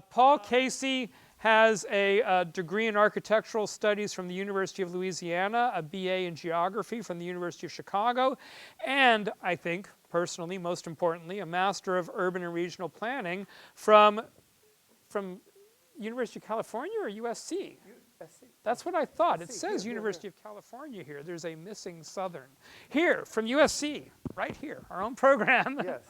Paul Casey has a degree in architectural studies from the University of Louisiana, a BA in geography from the University of Chicago, and I think, personally, most importantly, a Master of Urban and Regional Planning from University of California or USC? USC. That's what I thought. USC. It says Here. University of California here. There's a missing Southern. Here, from USC, right here, our own program. Yes.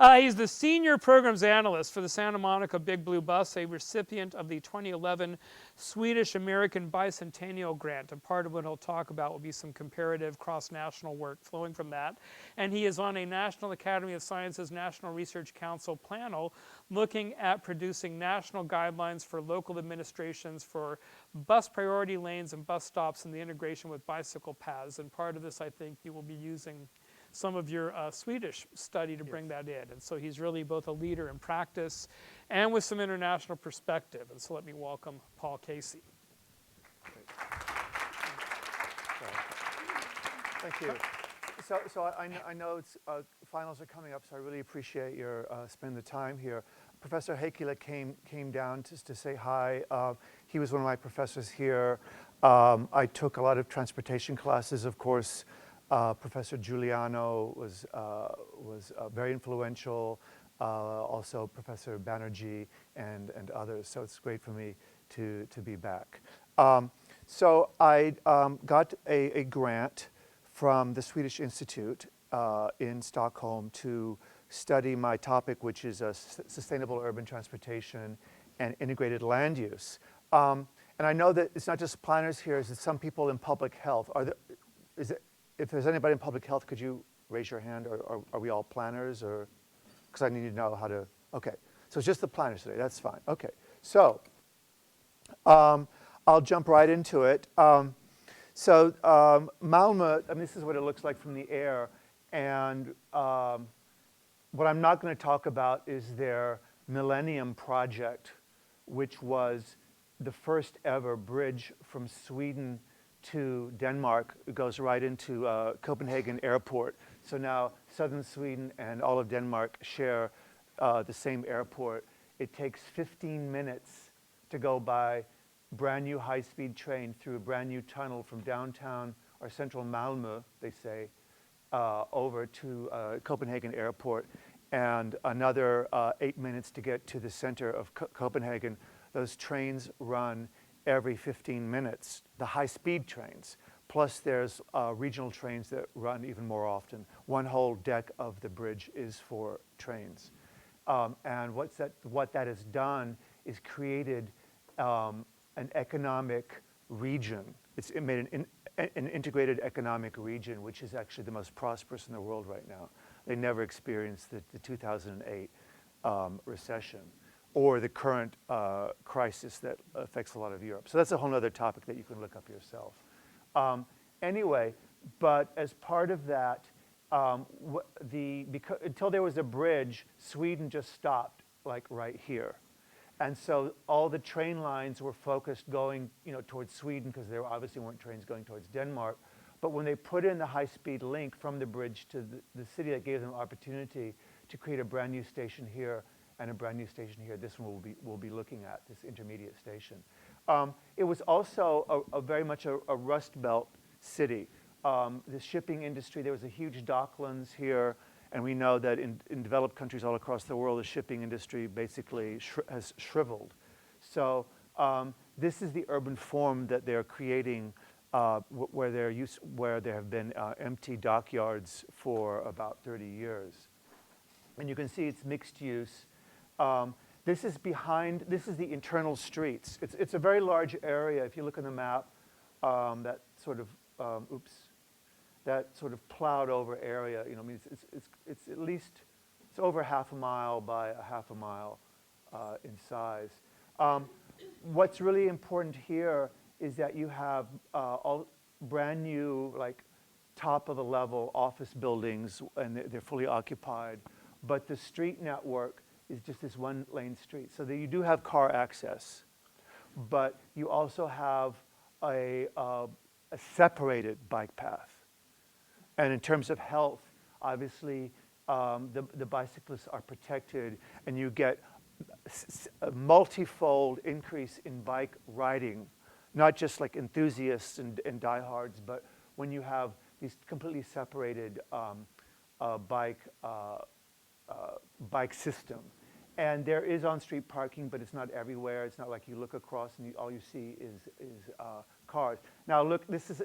He's the Senior Programs Analyst for the Santa Monica Big Blue Bus, a recipient of the 2011 Swedish-American Bicentennial Grant. And part of what he'll talk about will be some comparative cross-national work flowing from that. And he is on a National Academy of Sciences National Research Council panel looking at producing national guidelines for local administrations for bus priority lanes and bus stops and the integration with bicycle paths. And part of this, I think, you will be using some of your Swedish study to bring that in. And so he's really both a leader in practice and with some international perspective. And so let me welcome Paul Casey. Great. Thank you. So I know it's, finals are coming up, so I really appreciate your spending the time here. Professor Heikkilä came down to say hi. He was one of my professors here. I took a lot of transportation classes, of course. Professor Giuliano was very influential, also Professor Banerjee and others, so it's great for me to be back. So I got a grant from the Swedish Institute in Stockholm to study my topic, which is sustainable urban transportation and integrated land use. And I know that it's not just planners here, it's some people in public health. If there's anybody in public health, could you raise your hand, or are we all planners, or, because I need to know how to, okay. So it's just the planners today, that's fine, okay. So, I'll jump right into it. So Malmö, I mean, this is what it looks like from the air, and what I'm not going to talk about is their Millennium Project, which was the first ever bridge from Sweden to Denmark. It goes right into Copenhagen Airport. So now southern Sweden and all of Denmark share the same airport. It takes 15 minutes to go by brand new high-speed train through a brand new tunnel from downtown or central Malmö, they say, over to Copenhagen Airport, and another 8 minutes to get to the center of Copenhagen. Those trains run every 15 minutes, the high-speed trains. Plus there's regional trains that run even more often. One whole deck of the bridge is for trains. And what that has done is created an economic region. It made an integrated economic region, which is actually the most prosperous in the world right now. They never experienced the 2008 recession, or the current crisis that affects a lot of Europe. So that's a whole other topic that you can look up yourself. Anyway, but as part of that, until there was a bridge, Sweden just stopped, like right here. And so all the train lines were focused going, towards Sweden, because there obviously weren't trains going towards Denmark. But when they put in the high-speed link from the bridge to the city, that gave them opportunity to create a brand new station here and a brand new station here. This one we'll be looking at, this intermediate station. It was also very much a Rust Belt city. The shipping industry, there was a huge docklands here, and we know that in developed countries all across the world, the shipping industry basically has shriveled. So this is the urban form that they're creating, where there have been empty dockyards for about 30 years. And you can see it's mixed use. This is the internal streets. It's a very large area. If you look on the map, that sort of plowed over area, it's at least, it's over half a mile by a half a mile in size. What's really important here is that you have all brand new, like top of the level office buildings, and they're fully occupied. But the street network is just this one lane street. So that you do have car access, but you also have a separated bike path. And in terms of health, obviously, the bicyclists are protected, and you get a multifold increase in bike riding, not just like enthusiasts and diehards, but when you have these completely separated bike system. And there is on-street parking, but it's not everywhere. It's not like you look across and all you see is cars. Now look, this is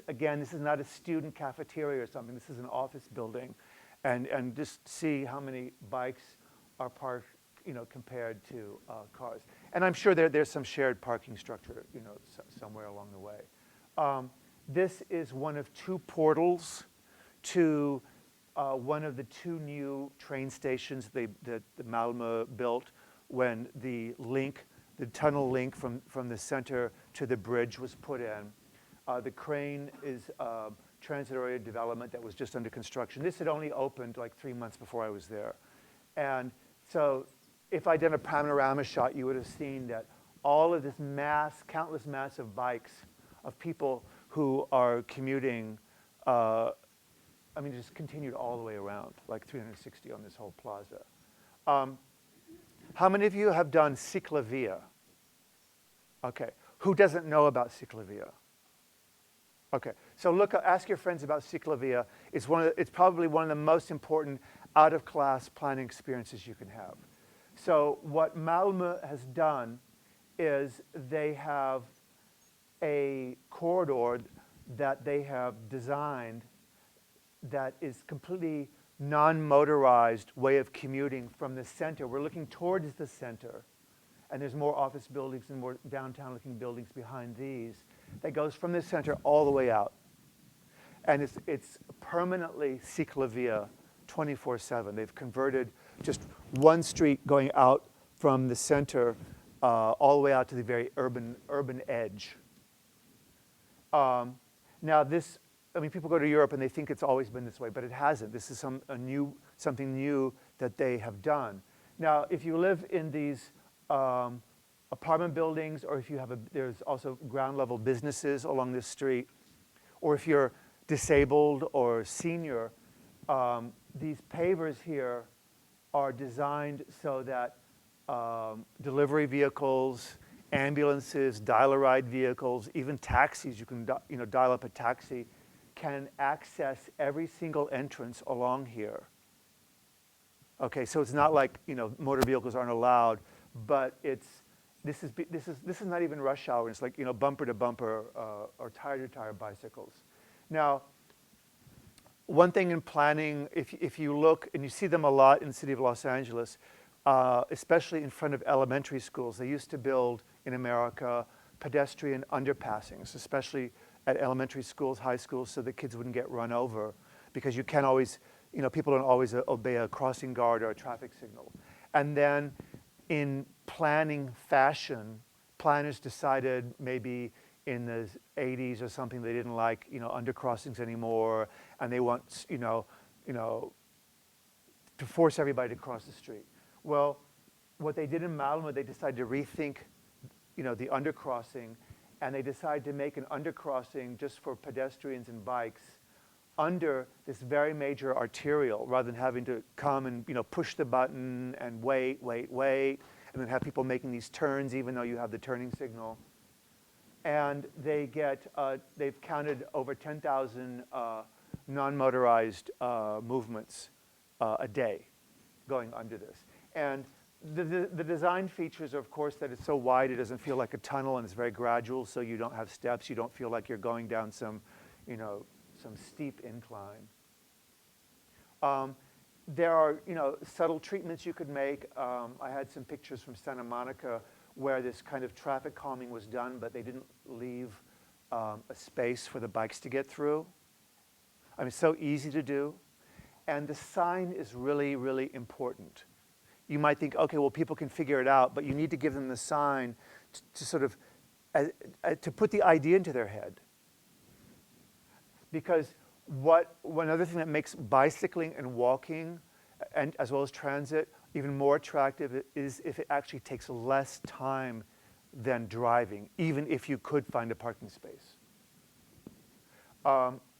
not a student cafeteria or something. This is an office building. And just see how many bikes are parked, compared to cars. And I'm sure there's some shared parking structure, somewhere along the way. This is one of two portals to one of the two new train stations that Malmö built when the tunnel link from the center to the bridge was put in. The crane is transit area development that was just under construction. This had only opened like 3 months before I was there. And so if I'd done a panorama shot, you would have seen that all of this countless mass of bikes, of people who are commuting, just continued all the way around, like 360 on this whole plaza. How many of you have done ciclovia? Okay, who doesn't know about ciclovia? Okay, so ask your friends about ciclovia. It's probably one of the most important out-of-class planning experiences you can have. So what Malmö has done is they have a corridor that they have designed that is completely non-motorized way of commuting from the center. We're looking towards the center, and there's more office buildings and more downtown-looking buildings behind these. That goes from the center all the way out. And it's permanently ciclovia 24/7. They've converted just one street going out from the center all the way out to the very urban edge. Now people go to Europe and they think it's always been this way, but it hasn't. This is something new that they have done. Now, if you live in these apartment buildings, or if there's also ground level businesses along this street, or if you're disabled or senior, these pavers here are designed so that delivery vehicles, ambulances, dial-a-ride vehicles, even taxis, you can dial up a taxi, can access every single entrance along here. Okay, so it's not like motor vehicles aren't allowed, but this is not even rush hour. It's like bumper to bumper or tire to tire bicycles. Now, one thing in planning, if you look, and you see them a lot in the city of Los Angeles, especially in front of elementary schools, they used to build in America pedestrian underpassings, especially at elementary schools, high schools, so the kids wouldn't get run over, because you can't always, people don't always obey a crossing guard or a traffic signal. And then in planning fashion, planners decided maybe in the 80s or something they didn't like undercrossings anymore, and they want to force everybody to cross the street. Well, what they did in Malmö, they decided to rethink the undercrossing, and they decided to make an undercrossing just for pedestrians and bikes under this very major arterial, rather than having to come and push the button and wait, and then have people making these turns even though you have the turning signal. And they've counted over 10,000 non-motorized movements a day going under this. And the design features are, of course, that it's so wide it doesn't feel like a tunnel, and it's very gradual, so you don't have steps. You don't feel like you're going down some steep incline. There are, subtle treatments you could make. I had some pictures from Santa Monica where this kind of traffic calming was done, but they didn't leave a space for the bikes to get through. It's so easy to do. And the sign is really, really important. You might think, okay, well, people can figure it out, but you need to give them the sign to sort of, to put the idea into their head. Because one other thing that makes bicycling and walking, and as well as transit, even more attractive is if it actually takes less time than driving, even if you could find a parking space.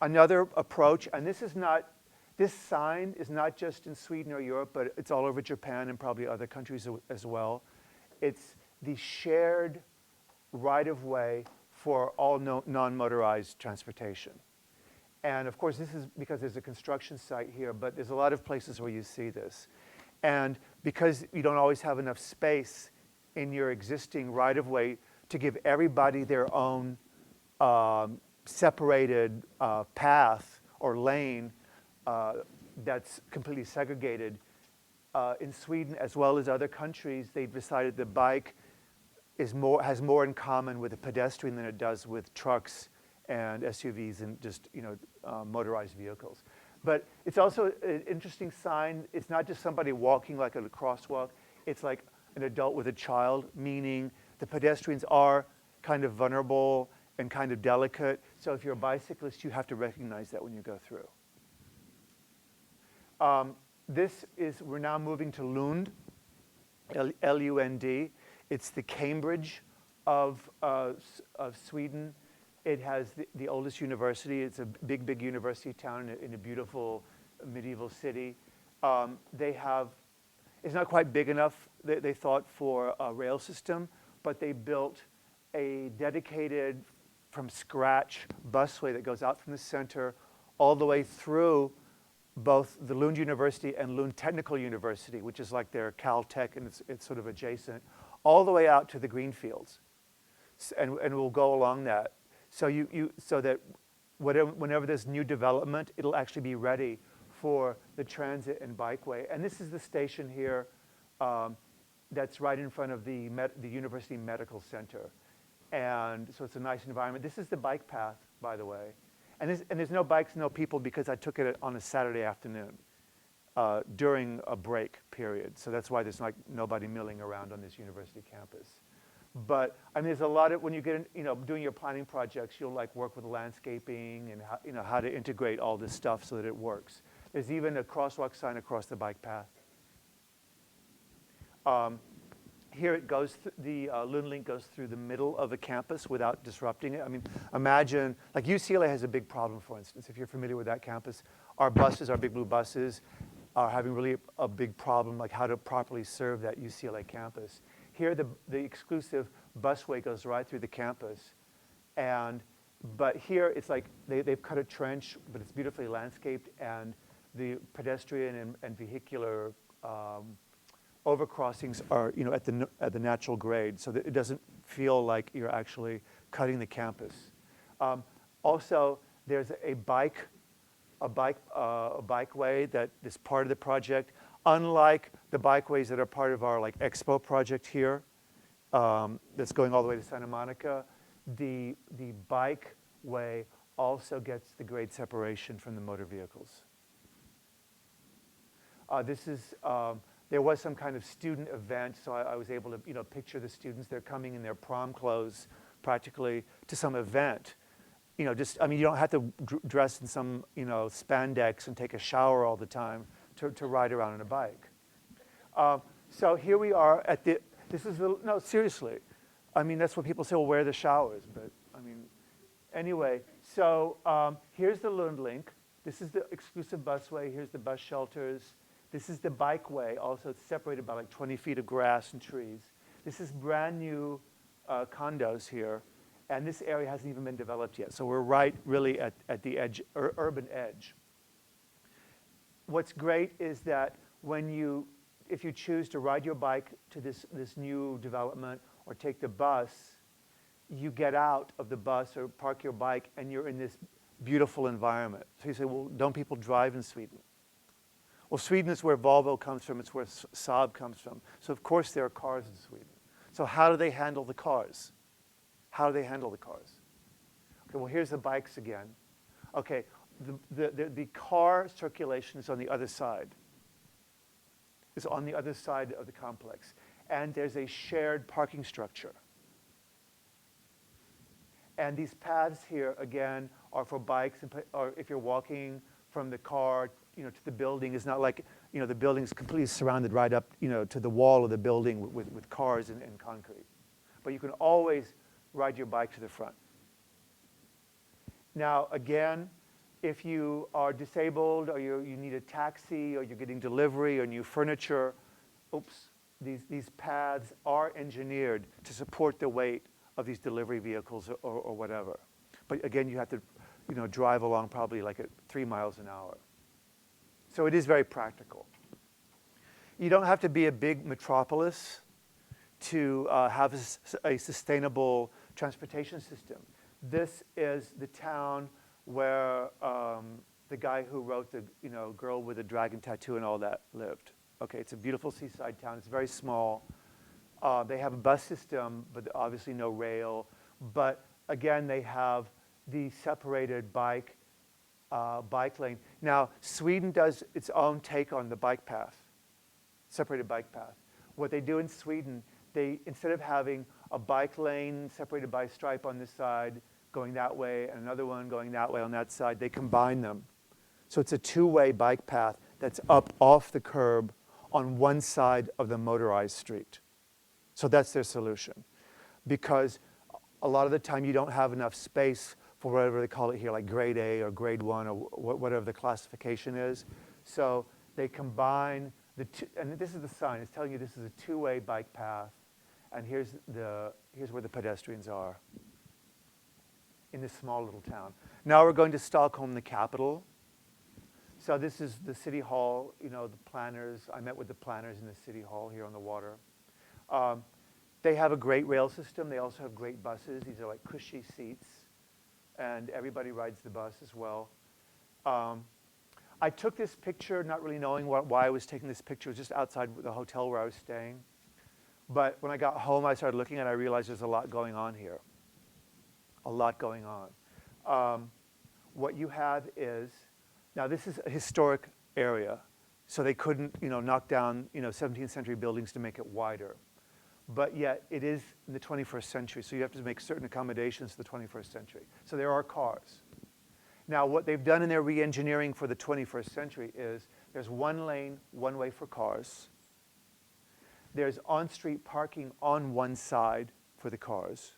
Another approach, and this sign is not just in Sweden or Europe, but it's all over Japan and probably other countries as well. It's the shared right-of-way for all non-motorized transportation. And of course, this is because there's a construction site here, but there's a lot of places where you see this. And because you don't always have enough space in your existing right-of-way to give everybody their own separated path or lane that's completely segregated, in Sweden as well as other countries, they've decided the bike has more in common with a pedestrian than it does with trucks and SUVs and just motorized vehicles. But it's also an interesting sign. It's not just somebody walking like at a crosswalk. It's like an adult with a child, meaning the pedestrians are kind of vulnerable and kind of delicate. So if you're a bicyclist, you have to recognize that when you go through. We're now moving to Lund, L-U-N-D. It's the Cambridge of Sweden. It has the oldest university. It's a big university town in a beautiful medieval city. It's not quite big enough, they thought, for a rail system, but they built a dedicated, from scratch, busway that goes out from the center all the way through both the Lund University and Lund Technical University, which is like their Caltech, and it's sort of adjacent, all the way out to the green fields. And we'll go along that. So so that whenever there's new development, it'll actually be ready for the transit and bikeway. And this is the station here that's right in front of the University Medical Center. And so it's a nice environment. This is the bike path, by the way. And there's no bikes, no people, because I took it on a Saturday afternoon during a break period. So that's why there's like nobody milling around on this university campus. But I mean, there's a lot of, when you get in, doing your planning projects, you'll like work with landscaping and how to integrate all this stuff so that it works. There's even a crosswalk sign across the bike path. Here it goes, the Lund Link goes through the middle of the campus without disrupting it. I mean, imagine, like UCLA has a big problem, for instance, if you're familiar with that campus. Our buses, our big blue buses, are having really a big problem, like how to properly serve that UCLA campus. Here, the exclusive busway goes right through the campus. But here, it's like they've cut a trench, but it's beautifully landscaped, and the pedestrian and vehicular overcrossings are at the natural grade, so that it doesn't feel like you're actually cutting the campus. Also, there's a bikeway that is part of the project. Unlike the bikeways that are part of our Expo project here, that's going all the way to Santa Monica, the bikeway also gets the grade separation from the motor vehicles. There was some kind of student event, so I was able to picture the students. They're coming in their prom clothes practically to some event. You don't have to dress in some spandex and take a shower all the time to ride around on a bike. So here we are at no, seriously. I mean, that's what people say, well, where are the showers? But I mean, anyway, so here's the Lund Link. This is the exclusive busway. Here's the bus shelters. This is the bikeway. Also, it's separated by like 20 feet of grass and trees. This is brand new condos here. And this area hasn't even been developed yet. So we're right really at the edge, urban edge. What's great is that if you choose to ride your bike to this new development or take the bus, you get out of the bus or park your bike and you're in this beautiful environment. So you say, well, don't people drive in Sweden? Well, Sweden is where Volvo comes from. It's where Saab comes from. So of course there are cars in Sweden. So how do they handle the cars? How do they handle the cars? Okay, well, here's the bikes again. Okay, the car circulation is on the other side. It's on the other side of the complex. And there's a shared parking structure. And these paths here, again, are for bikes, or if you're walking from the car to the building. It's not like the building is completely surrounded right up to the wall of the building with cars and concrete. But you can always ride your bike to the front. Now, again, if you are disabled or you need a taxi or you're getting delivery or new furniture, oops, these paths are engineered to support the weight of these delivery vehicles or whatever. But again, you have to, drive along probably like at 3 miles an hour. So it is very practical. You don't have to be a big metropolis to have a sustainable transportation system. This is the town where the guy who wrote the Girl with a Dragon Tattoo and all that lived. Okay, it's a beautiful seaside town. It's very small. They have a bus system, but obviously no rail. But again, they have the separated bike lane. Now, Sweden does its own take on the bike path, separated bike path. What they do in Sweden, instead of having a bike lane separated by a stripe on this side going that way and another one going that way on that side, they combine them. So it's a two-way bike path that's up off the curb on one side of the motorized street. So that's their solution. Because a lot of the time you don't have enough space for whatever they call it here, like grade A or grade 1 or whatever the classification is. So they combine the two, and this is the sign. It's telling you this is a two-way bike path. And here's where the pedestrians are in this small little town. Now we're going to Stockholm, the capital. So this is the city hall, the planners. I met with the planners in the city hall here on the water. They have a great rail system. They also have great buses. These are like cushy seats. And everybody rides the bus as well. I took this picture not really knowing why I was taking this picture. It was just outside the hotel where I was staying. But when I got home, I started looking and I realized there's a lot going on here. A lot going on. What you have is, now this is a historic area. So they couldn't, knock down, 17th century buildings to make it wider. But yet it is in the 21st century, so you have to make certain accommodations to the 21st century. So there are cars. Now what they've done in their re-engineering for the 21st century is there's one lane, one way for cars. There's on-street parking on one side for the cars.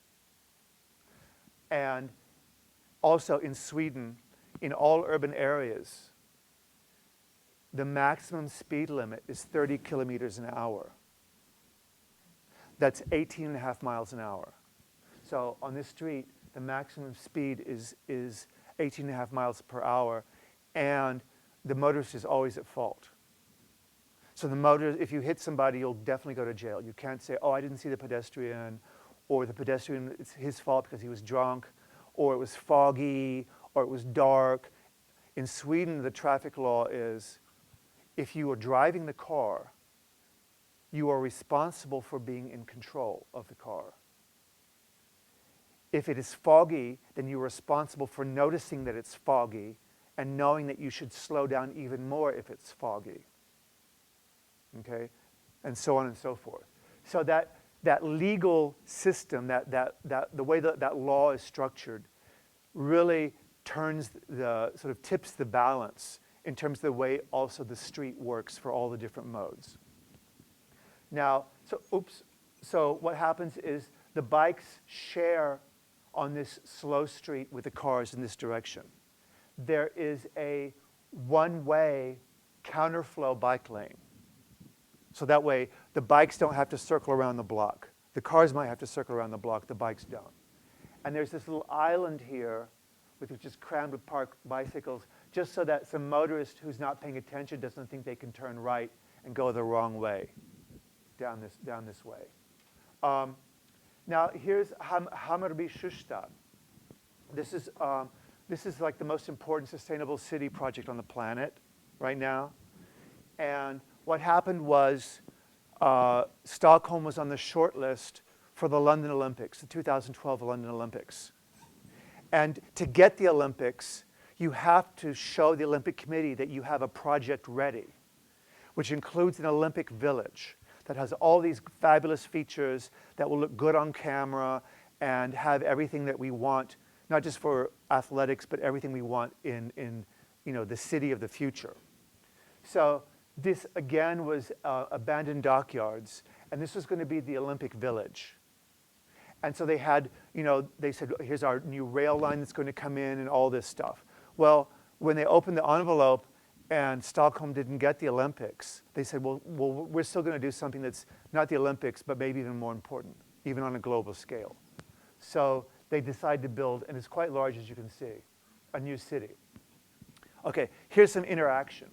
And also in Sweden, in all urban areas, the maximum speed limit is 30 kilometers an hour. That's 18.5 miles an hour. So on this street, the maximum speed is 18.5 miles per hour, and the motorist is always at fault. So the motorist, if you hit somebody, you'll definitely go to jail. You can't say, oh, I didn't see the pedestrian, or the pedestrian, it's his fault because he was drunk, or it was foggy, or it was dark. In Sweden, the traffic law is, if you are driving the car, you are responsible for being in control of the car. If it is foggy, then you're responsible for noticing that it's foggy and knowing that you should slow down even more if it's foggy. Okay? And so on and so forth. So that legal system, the way that law is structured, really turns sort of tips the balance in terms of the way also the street works for all the different modes. Now, so what happens is the bikes share on this slow street with the cars in this direction. There is a one-way counterflow bike lane. So that way, the bikes don't have to circle around the block. The cars might have to circle around the block, the bikes don't. And there's this little island here, which is crammed with parked bicycles, just so that some motorist who's not paying attention doesn't think they can turn right and go the wrong way. Down this way. Now here's Hammarby Sjöstad. This is like the most important sustainable city project on the planet right now. And what happened was Stockholm was on the short list for the London Olympics, the 2012 London Olympics. And to get the Olympics, you have to show the Olympic Committee that you have a project ready, which includes an Olympic village that has all these fabulous features that will look good on camera and have everything that we want, not just for athletics, but everything we want in the city of the future. So this, again, was abandoned dockyards, and this was going to be the Olympic Village. And so they had, they said, here's our new rail line that's going to come in and all this stuff. Well, when they opened the envelope and Stockholm didn't get the Olympics, they said, well, we're still going to do something that's not the Olympics, but maybe even more important, even on a global scale. So they decided to build, and it's quite large as you can see, a new city. Okay, here's some interaction.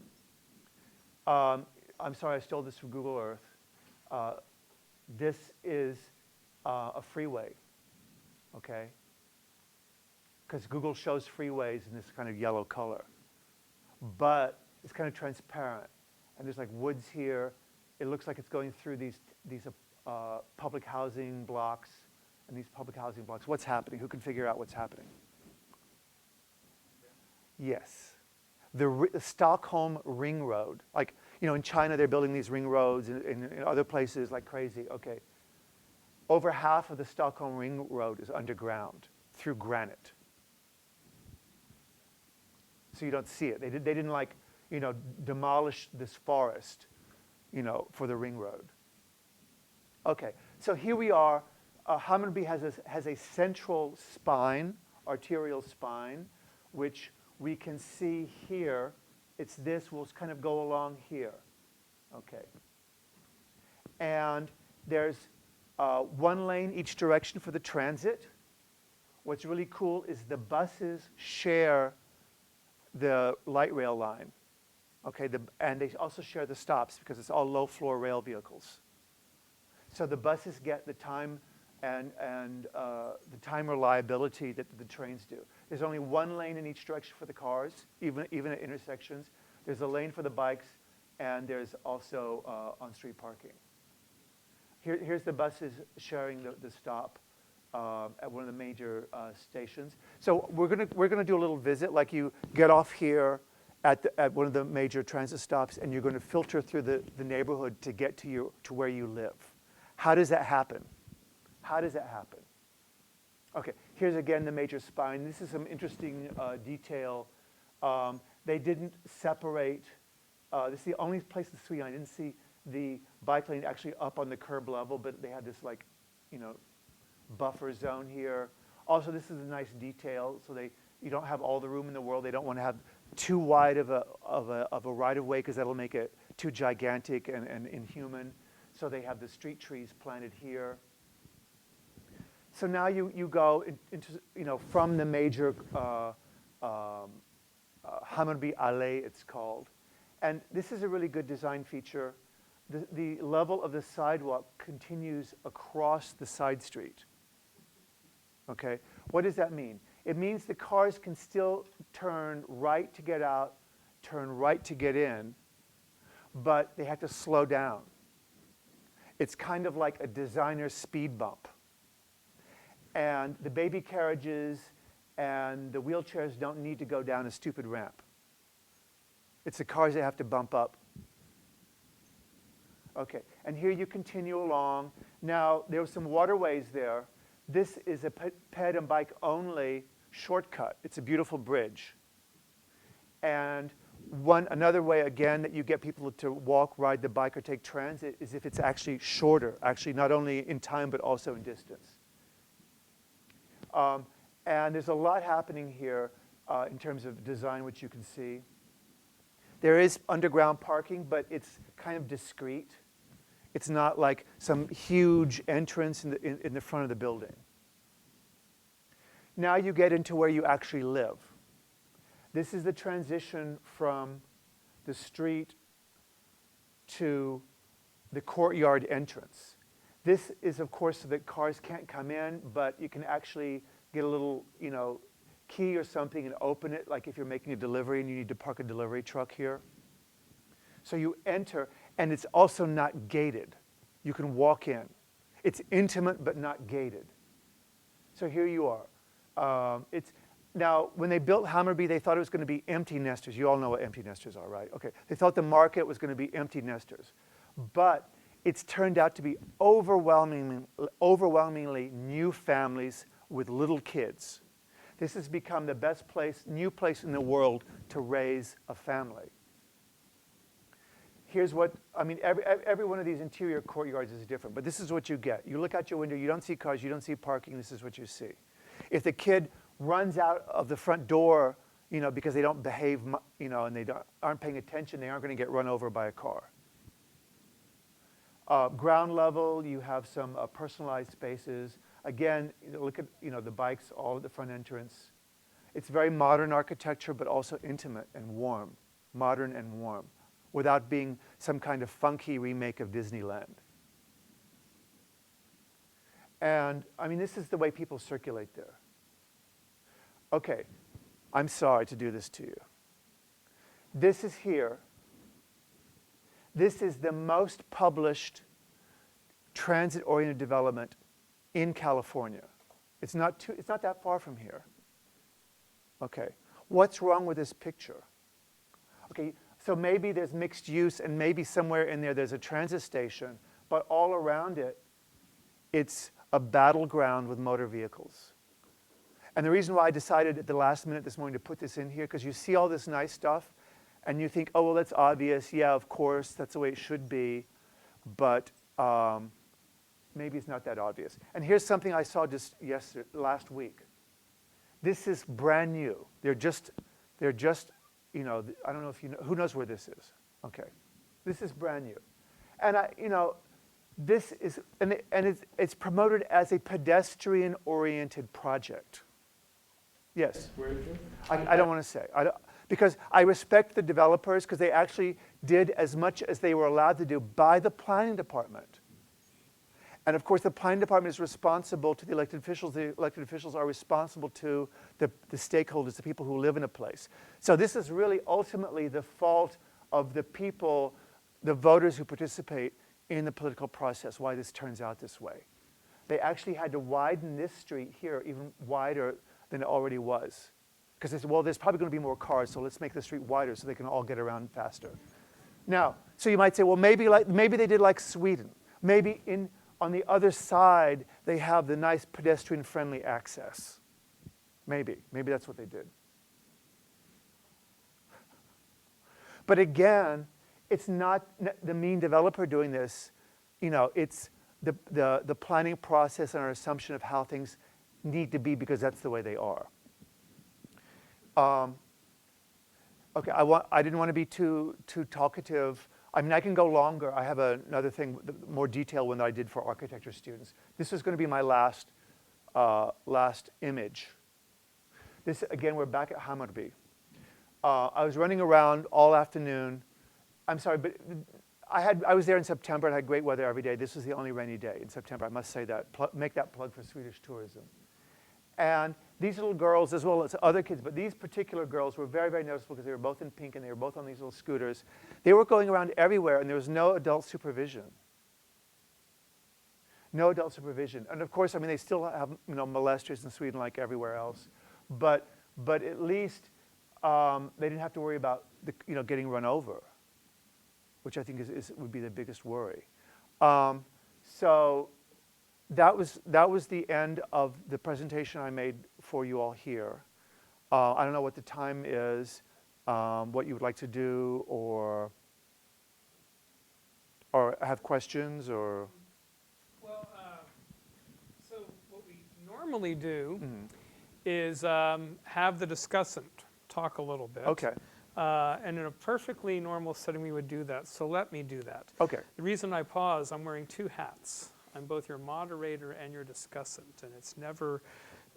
I'm sorry, I stole this from Google Earth. This is a freeway, okay? Because Google shows freeways in this kind of yellow color. But it's kind of transparent. And there's like woods here. It looks like it's going through these public housing blocks. And these public housing blocks, what's happening? Who can figure out what's happening? Yes. The Stockholm Ring Road. Like, you know, in China, they're building these ring roads, in other places like crazy. Okay. Over half of the Stockholm Ring Road is underground through granite. So you don't see it. They didn't like, you know, demolish this forest, you know, for the ring road. Okay, so here we are. Hammarby has a central spine, arterial spine, which we can see here. It's this, will kind of go along here. Okay. And there's one lane each direction for the transit. What's really cool is the buses share the light rail line. Okay, and they also share the stops because it's all low floor rail vehicles. So the buses get the time and the time reliability that the trains do. There's only one lane in each direction for the cars, even at intersections. There's a lane for the bikes, and there's also on-street parking. Here's the buses sharing the stop at one of the major stations. So we're gonna do a little visit, like you get off here at one of the major transit stops, and you're going to filter through the neighborhood to get to where you live. How does that happen? How does that happen? Okay, here's again the major spine. This is some interesting detail. They didn't separate. This is the only place in Sweden I didn't see the bike lane actually up on the curb level, but they had this, like, you know, buffer zone here. Also, this is a nice detail. So you don't have all the room in the world. They don't want to have too wide of a right of way because that'll make it too gigantic and inhuman. So they have the street trees planted here. So now you go into, you know, from the major Hammarby Allé, it's called. And this is a really good design feature. The level of the sidewalk continues across the side street. Okay, what does that mean? It means the cars can still turn right to get out, turn right to get in, but they have to slow down. It's kind of like a designer speed bump. And the baby carriages and the wheelchairs don't need to go down a stupid ramp. It's the cars that have to bump up. Okay, and here you continue along. Now, there were some waterways there. This is a ped and bike only shortcut. It's a beautiful bridge. And another way, again, that you get people to walk, ride the bike, or take transit is if it's actually shorter, actually not only in time but also in distance. And there's a lot happening here in terms of design, which you can see. There is underground parking, but it's kind of discreet. It's not like some huge entrance in the front of the building. Now you get into where you actually live. This is the transition from the street to the courtyard entrance. This is, of course, so that cars can't come in, but you can actually get a little, you know, key or something and open it, like if you're making a delivery and you need to park a delivery truck here. So you enter, and it's also not gated. You can walk in. It's intimate but not gated. So here you are. Now, when they built Hammarby, they thought it was going to be empty nesters. You all know what empty nesters are, right? Okay. They thought the market was going to be empty nesters. But it's turned out to be overwhelmingly new families with little kids. This has become the best new place in the world to raise a family. Here's what, I mean, every one of these interior courtyards is different, but this is what you get. You look out your window, you don't see cars, you don't see parking, this is what you see. If the kid runs out of the front door, because they don't behave, and they aren't paying attention, they aren't going to get run over by a car. Ground level, you have some personalized spaces. Again, look at the bikes all at the front entrance. It's very modern architecture, but also intimate and warm, modern and warm, without being some kind of funky remake of Disneyland. And I mean, this is the way people circulate there. Okay, I'm sorry to do this to you. This is here. This is the most published transit-oriented development in California. It's not that far from here. Okay, what's wrong with this picture? Okay, so maybe there's mixed use and maybe somewhere in there there's a transit station, but all around it, it's a battleground with motor vehicles. And the reason why I decided at the last minute this morning to put this in here, because you see all this nice stuff, and you think, oh, well, that's obvious. Yeah, of course, that's the way it should be. But maybe it's not that obvious. And here's something I saw just last week. This is brand new. They're just, I don't know if you know, who knows where this is? Okay, this is brand new. And this is, and it's promoted as a pedestrian-oriented project. Yes? Where is it? I don't want to say. Because I respect the developers because they actually did as much as they were allowed to do by the planning department. And of course, the planning department is responsible to the elected officials. The elected officials are responsible to the stakeholders, the people who live in a place. So this is really ultimately the fault of the people, the voters who participate in the political process, why this turns out this way. They actually had to widen this street here even wider than it already was. Because they said, well, there's probably going to be more cars, so let's make the street wider so they can all get around faster. Now, so you might say, well, maybe they did like Sweden. Maybe on the other side, they have the nice pedestrian-friendly access. Maybe that's what they did. But again, it's not the mean developer doing this. It's the planning process and our assumption of how things need to be because that's the way they are. Okay, I didn't want to be too talkative. I mean, I can go longer. I have another thing, more detailed one that I did for architecture students. This is going to be my last image. This, again, we're back at Hammarby. I was running around all afternoon. I'm sorry, but I was there in September and had great weather every day. This was the only rainy day in September. I must say that. Make that plug for Swedish tourism. And these little girls, as well as other kids, but these particular girls were very, very noticeable because they were both in pink and they were both on these little scooters. They were going around everywhere and there was no adult supervision. No adult supervision. And of course, I mean, they still have molesters in Sweden like everywhere else. But at least they didn't have to worry about getting run over, which I think would be the biggest worry. So that was the end of the presentation I made for you all here. I don't know what the time is, what you would like to do, or have questions, or. Well, so what we normally do is have the discussant talk a little bit. Okay. And in a perfectly normal setting, we would do that. So let me do that. Okay. The reason I pause, I'm wearing two hats. I'm both your moderator and your discussant, and it's never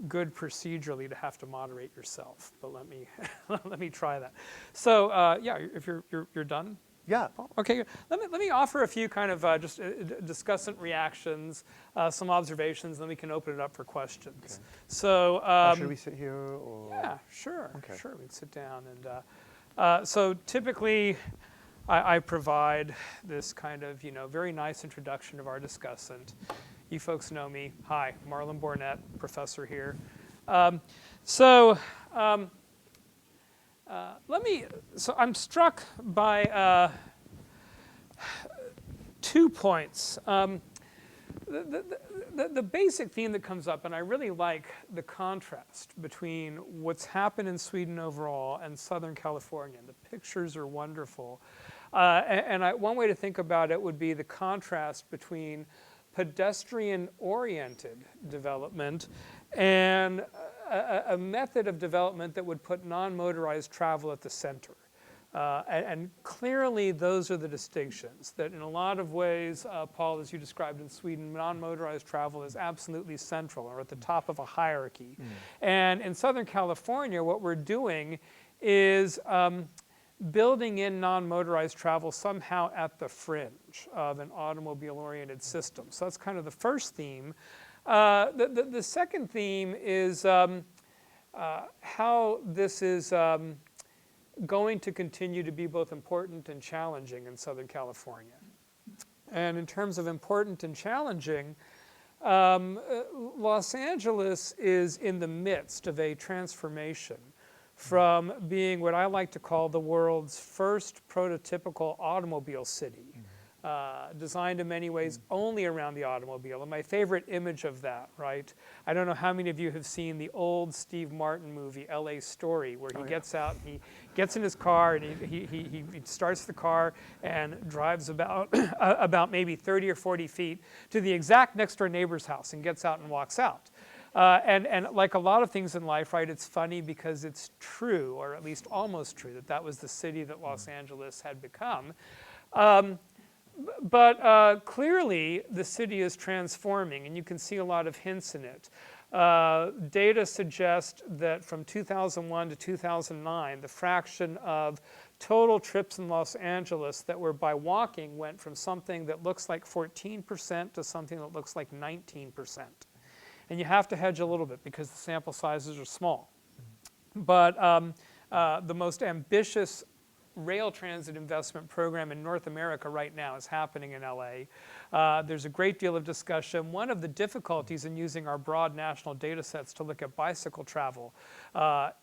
good procedurally to have to moderate yourself. But let me let me try that. So yeah, if you're done. Yeah. Okay. Let me offer a few kind of just discussant reactions, some observations, then we can open it up for questions. Okay. So should we sit here? Or? Yeah, sure. Okay. Sure, we can sit down and. So typically, I provide this kind of, very nice introduction of our discussant. You folks know me. Hi, Marlon Bornett, professor here. So I'm struck by 2 points. The basic theme that comes up, and I really like the contrast between what's happened in Sweden overall and Southern California. The pictures are wonderful. One way to think about it would be the contrast between pedestrian-oriented development and a method of development that would put non-motorized travel at the center. And clearly those are the distinctions, that in a lot of ways, Paul, as you described in Sweden, non-motorized travel is absolutely central or at the top of a hierarchy. And in Southern California, what we're doing is building in non-motorized travel somehow at the fringe of an automobile-oriented system. So that's kind of the first theme. The second theme is how this is going to continue to be both important and challenging in Southern California. And in terms of important and challenging, Los Angeles is in the midst of a transformation from being what I like to call the world's first prototypical automobile city, designed in many ways only around the automobile. And my favorite image of that, right? I don't know how many of you have seen the old Steve Martin movie, L.A. Story, where he gets out, and he gets in his car, and he starts the car and drives about, about maybe 30 or 40 feet to the exact next door neighbor's house and gets out and walks out. And like a lot of things in life, right, it's funny because it's true, or at least almost true, that that was the city that Los Angeles had become. But clearly, the city is transforming, and you can see a lot of hints in it. Data suggest that from 2001 to 2009, the fraction of total trips in Los Angeles that were by walking went from something that looks like 14% to something that looks like 19%. And you have to hedge a little bit because the sample sizes are small. But the most ambitious rail transit investment program in North America right now is happening in LA. There's a great deal of discussion. One of the difficulties in using our broad national data sets to look at bicycle travel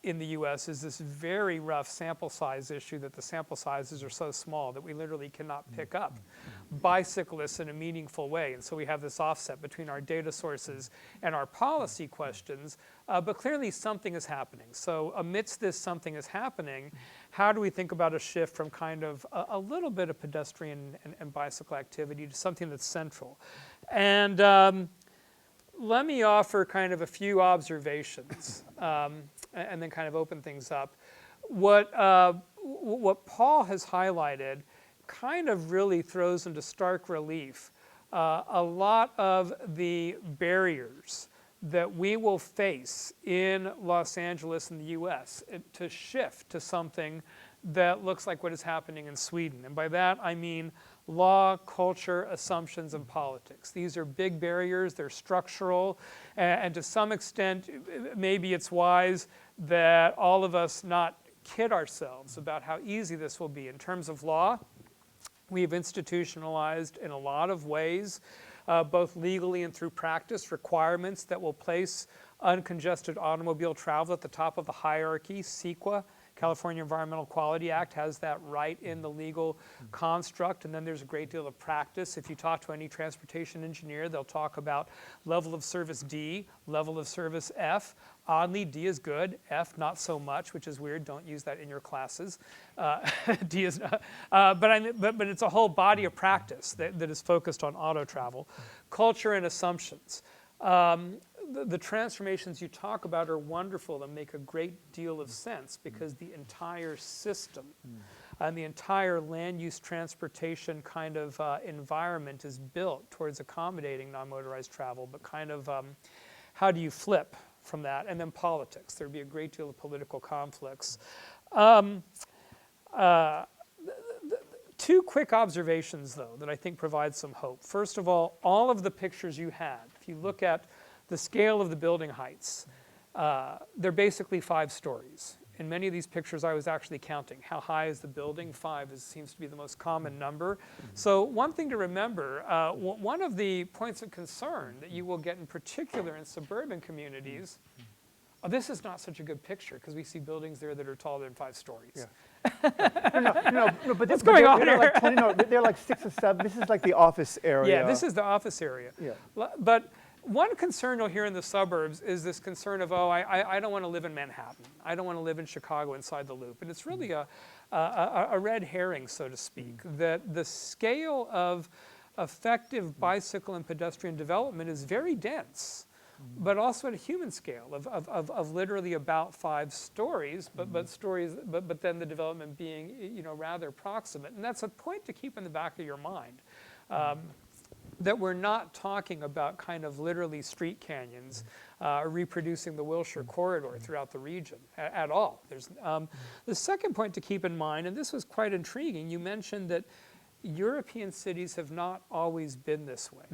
in the US is this very rough sample size issue, that the sample sizes are so small that we literally cannot pick up bicyclists in a meaningful way. And so we have this offset between our data sources and our policy questions, but clearly something is happening. So amidst this something is happening, how do we think about a shift from kind of a little bit of pedestrian and bicycle activity to something that's central? And let me offer kind of a few observations and then kind of open things up. What Paul has highlighted kind of really throws into stark relief a lot of the barriers that we will face in Los Angeles and the US to shift to something that looks like what is happening in Sweden. And by that I mean law, culture, assumptions, and politics. These are big barriers, they're structural, and to some extent maybe it's wise that all of us not kid ourselves about how easy this will be. In terms of law, we've institutionalized in a lot of ways, both legally and through practice, requirements that will place uncongested automobile travel at the top of the hierarchy. CEQA, California Environmental Quality Act, has that right in the legal construct, and then there's a great deal of practice. If you talk to any transportation engineer, they'll talk about level of service D, level of service F. Oddly, D is good, F not so much, which is weird. Don't use that in your classes. D is not, but it's a whole body of practice that is focused on auto travel. Culture and assumptions. The transformations you talk about are wonderful and make a great deal of sense because the entire system and the entire land use transportation kind of environment is built towards accommodating non-motorized travel, but kind of how do you flip from that? And then politics. There'd be a great deal of political conflicts. Two quick observations, though, that I think provide some hope. First of all of the pictures you had, if you look at the scale of the building heights, they're basically 5 stories. In many of these pictures, I was actually counting. How high is the building? 5 seems to be the most common number. So one thing to remember, one of the points of concern that you will get in particular in suburban communities, this is not such a good picture because we see buildings there that are taller than 5 stories. Yeah. no, but what's going on here? Like 20, no, they're like 6 or 7. This is like the office area. Yeah, this is the office area. Yeah. But one concern you'll hear in the suburbs is this concern of, oh, I don't want to live in Manhattan. I don't want to live in Chicago inside the loop. And it's really a red herring, so to speak, that the scale of effective bicycle and pedestrian development is very dense. but also at a human scale of literally about 5 stories, but then the development being, you know, rather proximate. And that's a point to keep in the back of your mind. That we're not talking about kind of literally street canyons reproducing the Wilshire corridor throughout the region at all. There's, the second point to keep in mind, and this was quite intriguing, you mentioned that European cities have not always been this way.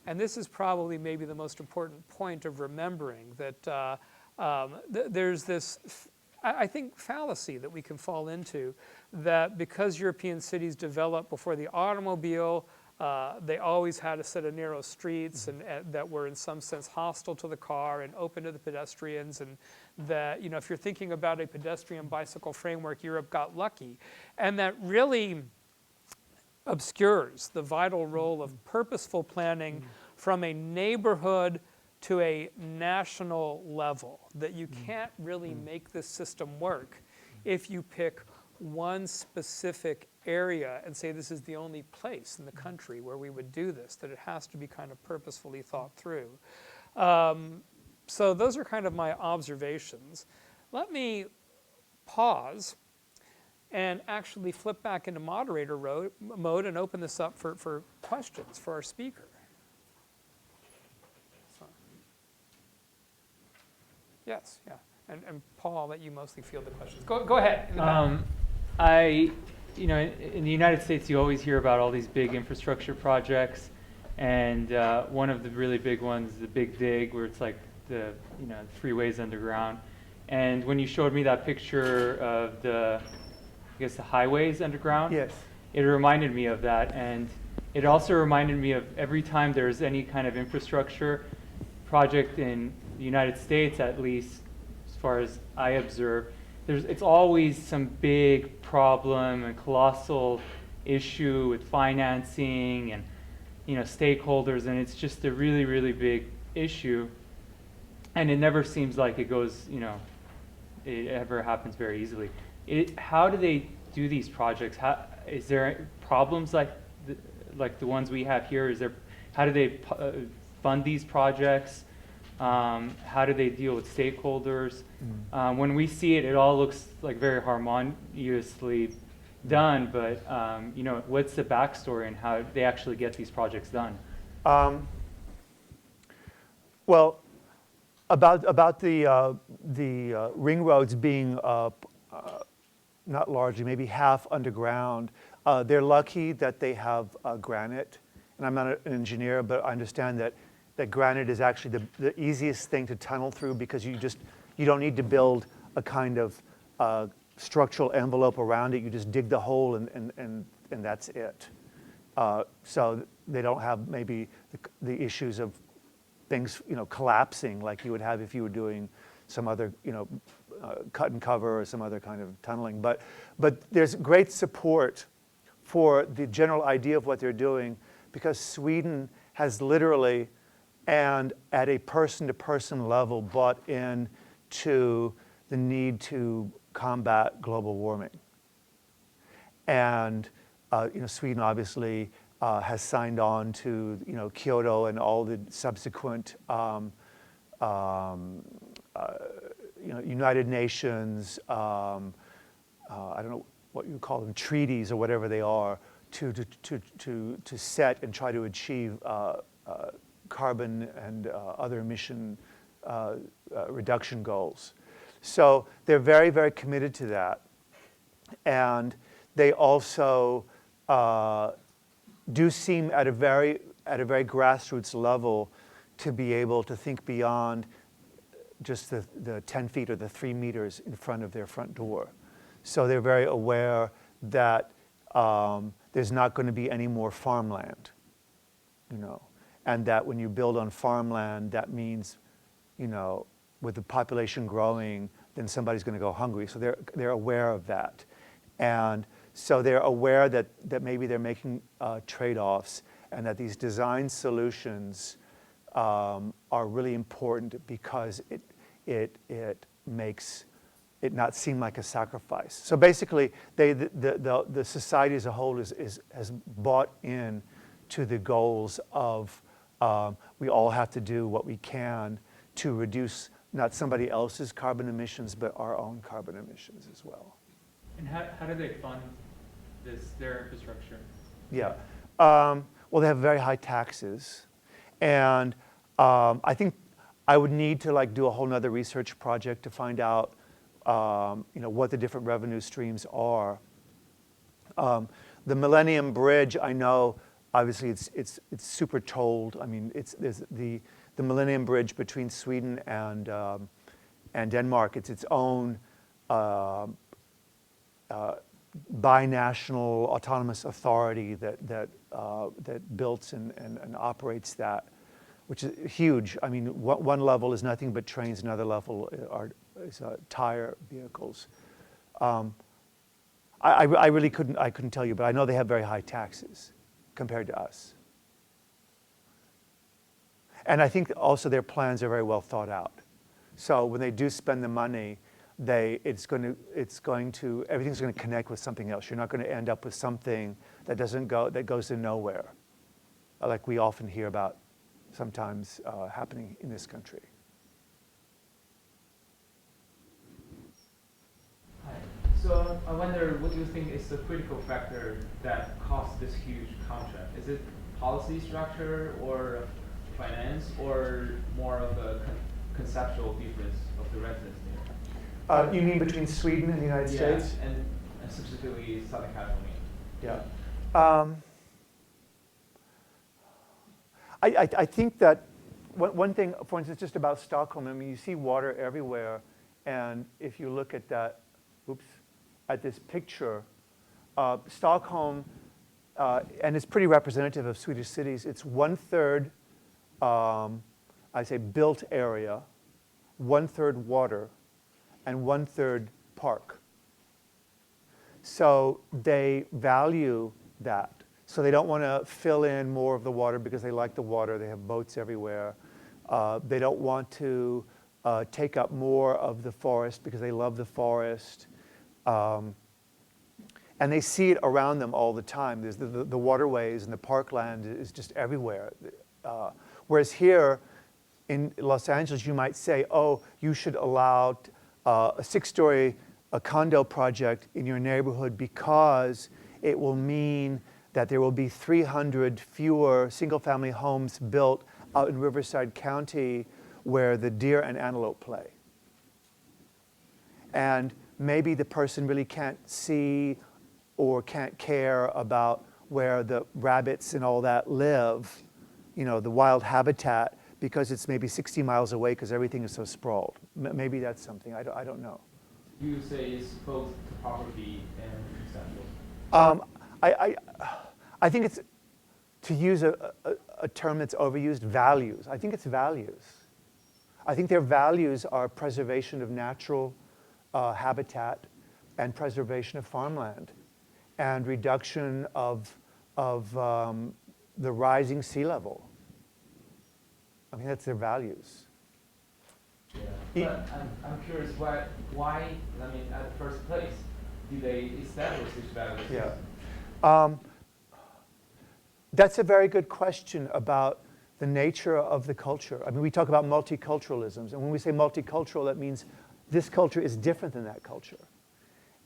And this is probably maybe the most important point of remembering that there's this, I think, fallacy that we can fall into, that because European cities developed before the automobile, they always had a set of narrow streets and that were in some sense hostile to the car and open to the pedestrians, and that, you know, if you're thinking about a pedestrian bicycle framework, Europe got lucky. And that really obscures the vital role of purposeful planning from a neighborhood to a national level, that you can't really make this system work if you pick one specific area and say this is the only place in the country where we would do this, that it has to be kind of purposefully thought through. So those are kind of my observations. Let me pause and actually flip back into moderator mode and open this up for questions for our speaker. So, yes, yeah. And Paul, I'll let you mostly field the questions. Go ahead. In the back. You know, in the United States, you always hear about all these big infrastructure projects, and one of the really big ones is the Big Dig, where it's like the, you know, freeways underground. And when you showed me that picture of the, I guess, the highways underground, Yes. it reminded me of that. And it also reminded me of every time there's any kind of infrastructure project in the United States, at least as far as I observe, it's always some big problem and colossal issue with financing and, you know, stakeholders, and it's just a really, really big issue. And it never seems like it goes, you know, it ever happens very easily. How do they do these projects? Is there problems like the ones we have here? How do they fund these projects? How do they deal with stakeholders? When we see it, it all looks like very harmoniously done, but you know, what's the backstory and how they actually get these projects done? Well, about the ring roads being not largely, maybe half underground, they're lucky that they have granite. And I'm not an engineer, but I understand that granite is actually the easiest thing to tunnel through, because you don't need to build a kind of structural envelope around it. You just dig the hole and that's it. So they don't have maybe the issues of things, you know, collapsing like you would have if you were doing some other, you know, cut and cover or some other kind of tunneling. But there's great support for the general idea of what they're doing, because Sweden has literally, and at a person-to-person level, bought in to the need to combat global warming. And you know, Sweden obviously has signed on to, you know, Kyoto and all the subsequent you know, United Nations, I don't know what you call them, treaties or whatever they are, to set and try to achieve carbon and other emission reduction goals. So they're very, very committed to that. And they also do seem at a very grassroots level to be able to think beyond just the 10 feet or the 3 meters in front of their front door. So they're very aware that there's not going to be any more farmland, you know, and that when you build on farmland, that means, you know, with the population growing, then somebody's going to go hungry. So they're aware of that. And so they're aware that maybe they're making trade-offs, and that these design solutions are really important, because it makes it not seem like a sacrifice. So basically, the society as a whole has bought in to the goals of we all have to do what we can to reduce not somebody else's carbon emissions, but our own carbon emissions as well. And how do they fund their infrastructure? Yeah. Well, they have very high taxes, and I think I would need to like do a whole nother research project to find out, what the different revenue streams are. The Millennium Bridge, I know, obviously it's super tolled. I mean, there's the Millennium Bridge between Sweden and Denmark. It's its own binational autonomous authority that built and operates that, which is huge. I mean, one level is nothing but trains, another level is tire vehicles. I really couldn't tell you, but I know they have very high taxes compared to us. And I think also their plans are very well thought out. So when they do spend the money, everything's going to connect with something else. You're not going to end up with something that goes to nowhere, like we often hear about sometimes happening in this country. Hi. So I wonder, what do you think is the critical factor that caused this huge contract? Is it policy structure or finance, or more of a conceptual difference of the residents there? You mean between Sweden and the United States? And specifically Southern California. Yeah. I think that one thing, for instance, just about Stockholm, I mean, you see water everywhere, and if you look at that, at this picture, Stockholm, and it's pretty representative of Swedish cities, it's 1/3, I say built area, 1/3 water, and 1/3 park. So they value that. So they don't want to fill in more of the water because they like the water. They have boats everywhere. They don't want to take up more of the forest because they love the forest. And they see it around them all the time. There's the waterways and the parkland is just everywhere. Whereas here in Los Angeles, you might say, oh, you should allow a 6-story condo project in your neighborhood because it will mean that there will be 300 fewer single-family homes built out in Riverside County where the deer and antelope play. And maybe the person really can't see or can't care about where the rabbits and all that live, the wild habitat, because it's maybe 60 miles away because everything is so sprawled. Maybe that's something, I don't know. You say it's both topography and conceptual. I think it's, to use a term that's overused, values. I think it's values. I think their values are preservation of natural habitat and preservation of farmland and reduction of the rising sea level. I mean, that's their values. Yeah. But I'm curious, why, I mean, at the first place, do they establish these values? Yeah. That's a very good question about the nature of the culture. I mean, we talk about multiculturalisms, and when we say multicultural, that means this culture is different than that culture.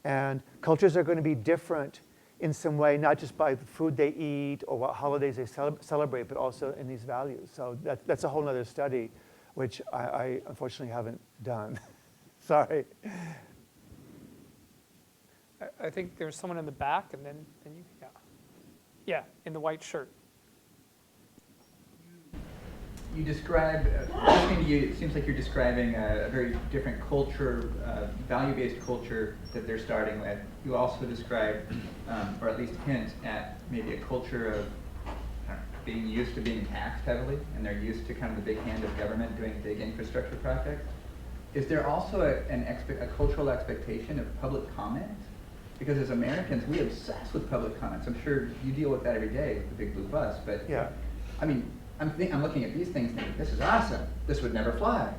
And cultures are going to be different in some way, not just by the food they eat or what holidays they celebrate, but also in these values. So that's a whole other study, which I unfortunately haven't done. Sorry. I think there's someone in the back, and then you, yeah. Yeah, in the white shirt. You describe, listening to you, it seems like you're describing a very different culture, value-based culture that they're starting with. You also describe, or at least hint at maybe a culture of being used to being taxed heavily, and they're used to kind of the big hand of government doing big infrastructure projects. Is there also a cultural expectation of public comment? Because as Americans, we obsess with public comments. I'm sure you deal with that every day with the big blue bus, but yeah. I mean, I'm looking at these things thinking, this is awesome. This would never fly.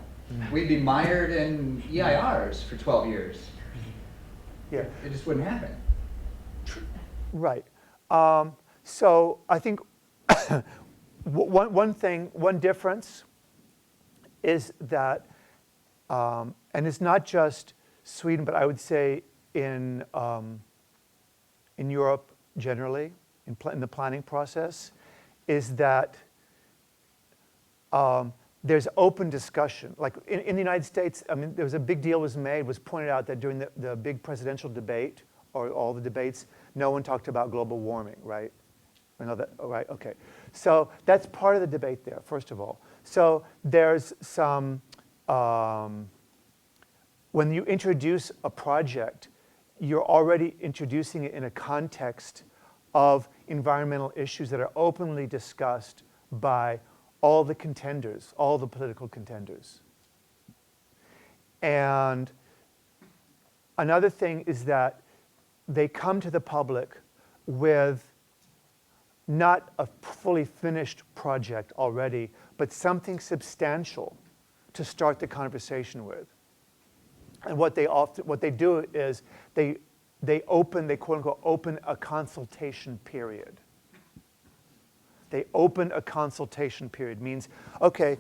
We'd be mired in EIRs for 12 years. Yeah. It just wouldn't happen. Right. So I think one difference is that, and it's not just Sweden, but I would say in Europe generally, in the planning process, is that there's open discussion. Like in the United States, I mean, there was a big deal was pointed out that during the big presidential debate, or all the debates, no one talked about global warming, right? I know that, right, okay. So that's part of the debate there, first of all. So there's some, when you introduce a project, you're already introducing it in a context of environmental issues that are openly discussed by all the contenders, all the political contenders. And another thing is that they come to the public with not a fully finished project already, but something substantial to start the conversation with. And what they do is they quote unquote open a consultation period. They open a consultation period, means, okay,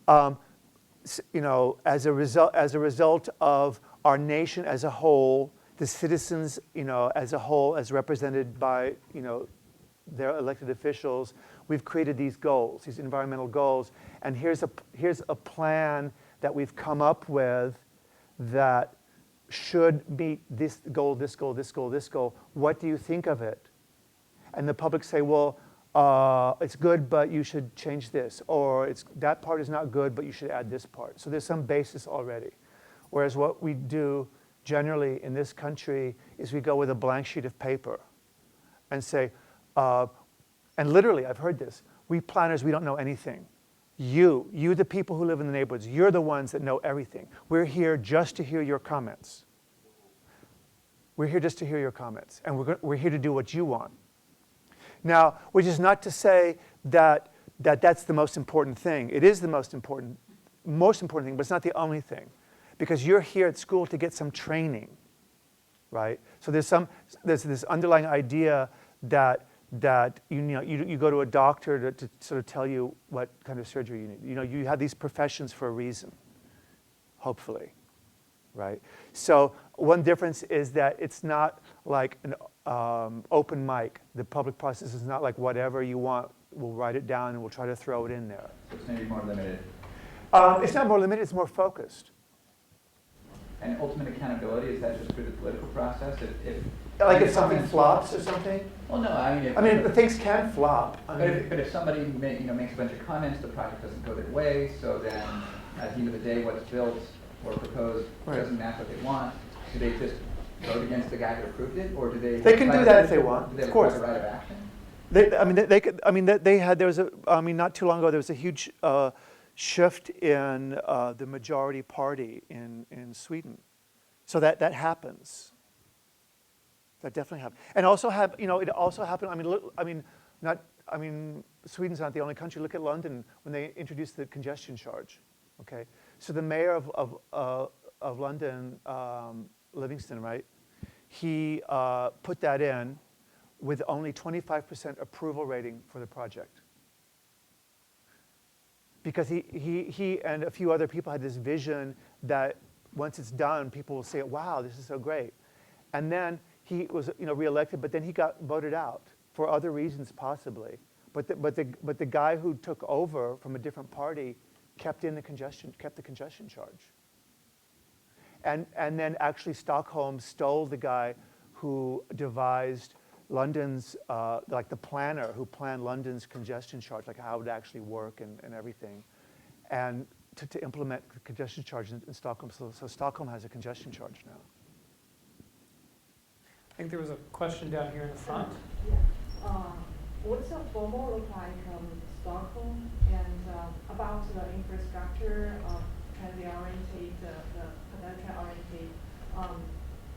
you know, as a result of our nation as a whole, the citizens, you know, as a whole, as represented by, you know, their elected officials, we've created these goals, these environmental goals, and here's a plan that we've come up with that should meet this goal, this goal, this goal, this goal. What do you think of it? And the public say, well, it's good, but you should change this, or that part is not good, but you should add this part. So there's some basis already. Whereas what we do generally in this country is we go with a blank sheet of paper and say, and literally I've heard this, we planners, we don't know anything. You the people who live in the neighborhoods, you're the ones that know everything. We're here just to hear your comments. We're here just to hear your comments, and we're here to do what you want. Now, which is not to say that that's the most important thing. It is the most important thing, but it's not the only thing. Because you're here at school to get some training, right? So there's this underlying idea that you go to a doctor to sort of tell you what kind of surgery you need. You know, you have these professions for a reason, hopefully, right? So one difference is that it's not like an open mic. The public process is not like whatever you want, we'll write it down and we'll try to throw it in there. So it's maybe more limited. It's not more limited, it's more focused. And ultimate accountability, is that just through the political process? If something flops or something? Well, no, I mean, things can flop. But if somebody makes a bunch of comments, the project doesn't go their way, so then at the end of the day, what's built or proposed doesn't match what they want, do they just vote against the guy who approved it, or do they? They can do that if they want. Do they of course. have a right of action? Not too long ago, there was a huge shift in the majority party in Sweden. So that happens. That definitely happens. And also it also happened, Sweden's not the only country. Look at London when they introduced the congestion charge, okay? So the mayor of London, Livingston, right? He put that in with only 25% approval rating for the project. Because he and a few other people had this vision that once it's done, people will say, wow, this is so great. And then he was reelected, but then he got voted out for other reasons possibly. But the guy who took over from a different party kept the congestion charge. And then actually Stockholm stole the guy who devised London's, like the planner who planned London's congestion charge, like how it would actually work and everything, and to implement the congestion charge in Stockholm. So Stockholm has a congestion charge now. I think there was a question down here in the front. Yeah. What's the formal look like Stockholm, and about the infrastructure of transit-oriented, the pedestrian-oriented?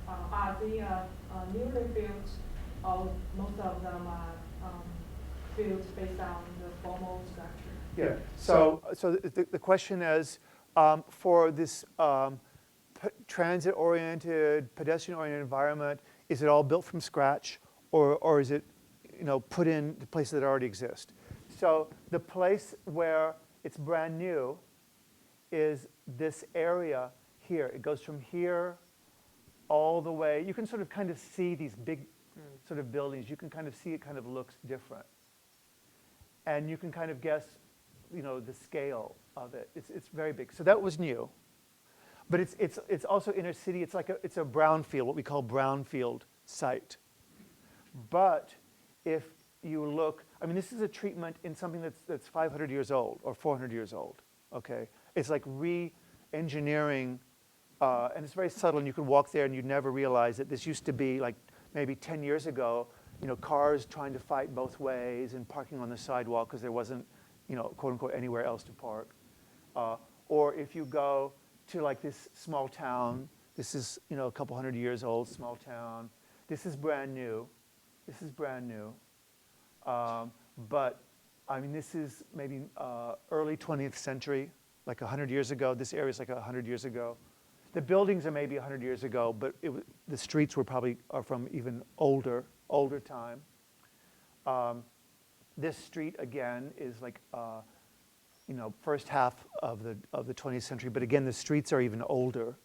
Are they newly built, or most of them are built based on the formal structure? Yeah. So the question is, for this transit-oriented, pedestrian-oriented environment, is it all built from scratch, or is it put in the places that already exist? So the place where it's brand new is this area here. It goes from here all the way. You can sort of kind of see these big sort of buildings. You can kind of see it kind of looks different. And you can kind of guess, you know, the scale of it. It's very big. So that was new. But it's also inner city. It's like it's a brownfield, what we call brownfield site. But if you look, I mean, this is a treatment in something that's 500 years old or 400 years old, okay? It's like re-engineering, and it's very subtle, and you can walk there and you'd never realize that this used to be like maybe 10 years ago, you know, cars trying to fight both ways and parking on the sidewalk because there wasn't, you know, quote unquote, anywhere else to park. Or if you go to like this small town, this is, you know, a couple hundred years old, small town. This is brand new. This is brand new. But I mean, this is maybe early 20th century, like 100 years ago. This area is like 100 years ago. The buildings are maybe 100 years ago, but the streets are from even older time. This street again is like, you know, first half of the 20th century. But again, the streets are even older.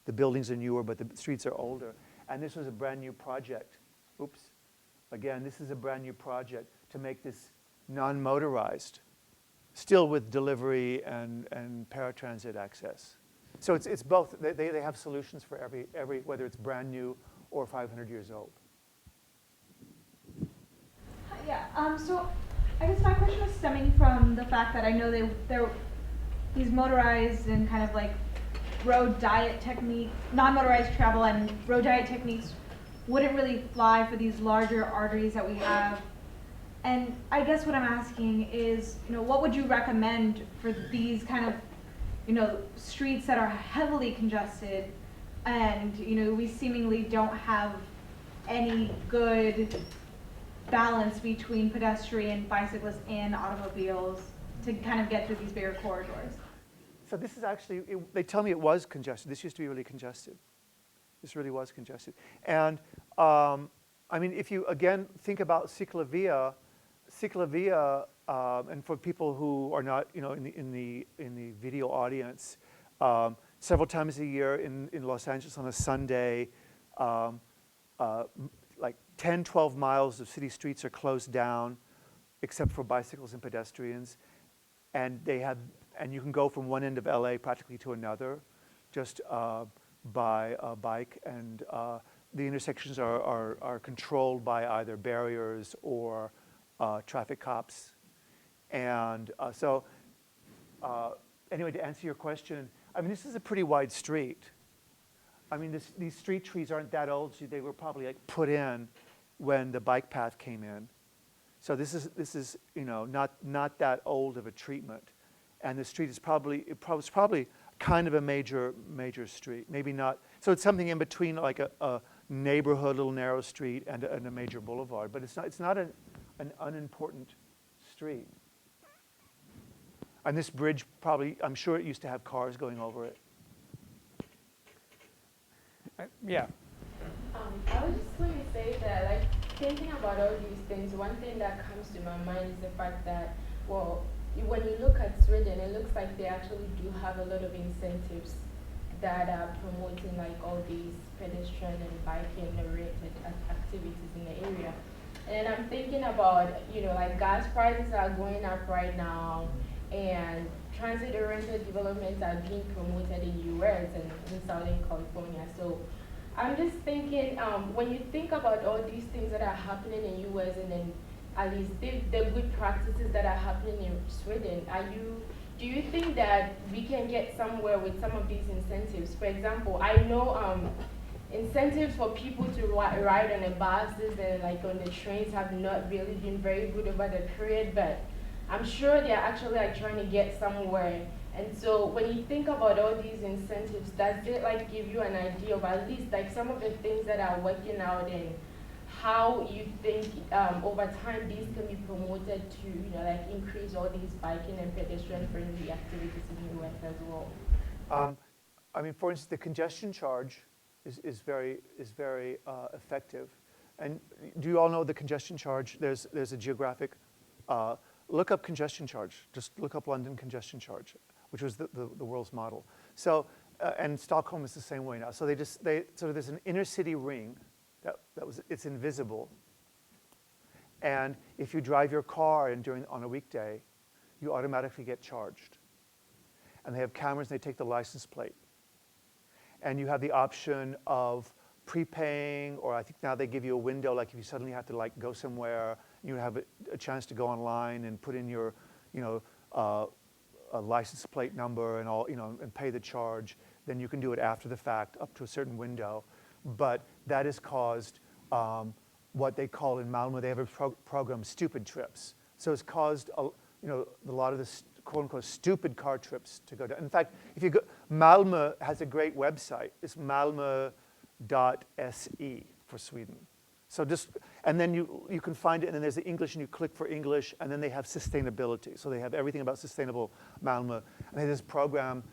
The buildings are newer, but the streets are older. And this was a brand new project. Oops. Again, this is a brand new project to make this non-motorized, still with delivery and paratransit access. So it's both. They have solutions for every whether it's brand new or 500 years old. Yeah. So I guess my question was stemming from the fact that I know they're these motorized and kind of like road diet technique, non-motorized travel and road diet techniques wouldn't really fly for these larger arteries that we have. And I guess what I'm asking is, you know, what would you recommend for these kind of, you know, streets that are heavily congested and, you know, we seemingly don't have any good balance between pedestrian, bicyclists, and automobiles to kind of get through these bigger corridors? So this is actually, they tell me it was congested. This used to be really congested. This really was congested. And I mean, if you, again, think about ciclovia, and for people who are not, you know, in the video audience, several times a year in Los Angeles on a Sunday, like 10, 12 miles of city streets are closed down, except for bicycles and pedestrians, and you can go from one end of LA practically to another, just by a bike, and the intersections are controlled by either barriers or traffic cops. And so anyway, to answer your question, I mean, this is a pretty wide street. I mean, these street trees aren't that old. So they were probably like put in when the bike path came in. So this is you know, not that old of a treatment. And the street is probably kind of a major street, maybe not. So it's something in between like a neighborhood, little narrow street and a major boulevard. But it's not an unimportant street. And this bridge probably, I'm sure it used to have cars going over it. Yeah. I was just going to say that, like, thinking about all these things, one thing that comes to my mind is the fact that, well, when you look at Sweden, it looks like they actually do have a lot of incentives that are promoting like all these pedestrian and biking related activities in the area. And I'm thinking about, you know, like gas prices are going up right now, and transit-oriented developments are being promoted in US and in Southern California. So I'm just thinking, when you think about all these things that are happening in US and then at least the good practices that are happening in Sweden, do you think that we can get somewhere with some of these incentives? For example, I know incentives for people to ride on the buses and like on the trains have not really been very good over the period, but I'm sure they're actually like trying to get somewhere. And so when you think about all these incentives, does it like give you an idea of at least like some of the things that are working out and how you think over time these can be promoted to, you know, like increase all these biking and pedestrian friendly activities in the US as well? I mean, for instance, the congestion charge is very effective. And do you all know the congestion charge? There's a geographic, look up congestion charge. Just look up London congestion charge. which was the world's model. So, and Stockholm is the same way now. So so there's an inner city ring it's invisible. And if you drive your car on a weekday, you automatically get charged. And they have cameras, and they take the license plate. And you have the option of prepaying, or I think now they give you a window, like if you suddenly have to like go somewhere, you have a chance to go online and put in your, a license plate number and all, and pay the charge. Then you can do it after the fact, up to a certain window. But that has caused what they call in Malmö, they have a program, stupid trips. So it's caused a lot of this quote-unquote stupid car trips to go down. In fact, if you go, Malmö has a great website. It's malmo.se for Sweden. So and then you can find it, and then there's the English, and you click for English, and then they have sustainability. So they have everything about sustainable Malmö. And they have this program,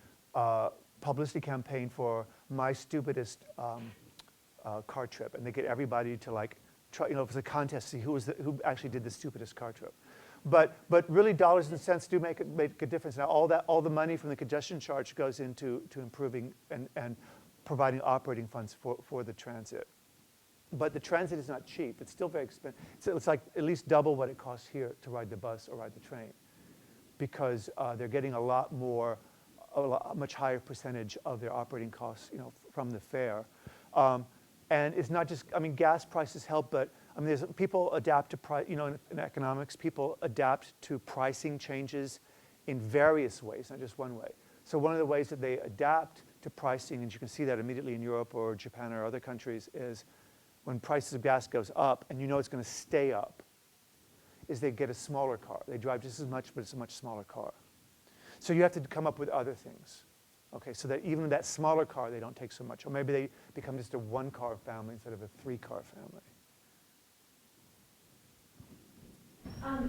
publicity campaign for my stupidest car trip. And they get everybody to like, try, if it's a contest, see who actually did the stupidest car trip. But really, dollars and cents do make a difference. Now, all the money from the congestion charge goes into improving and providing operating funds for the transit. But the transit is not cheap. It's still very expensive. So it's like at least double what it costs here to ride the bus or ride the train, because they're getting a much higher percentage of their operating costs, from the fare. And it's not just, gas prices help, but there's people adapt to price, in economics, people adapt to pricing changes in various ways, not just one way. So one of the ways that they adapt to pricing, and you can see that immediately in Europe or Japan or other countries, is when prices of gas goes up, and it's going to stay up, is they get a smaller car. They drive just as much, but it's a much smaller car. So you have to come up with other things. Okay, so that even that smaller car, they don't take so much. Or maybe they become just a one-car family instead of a three-car family. I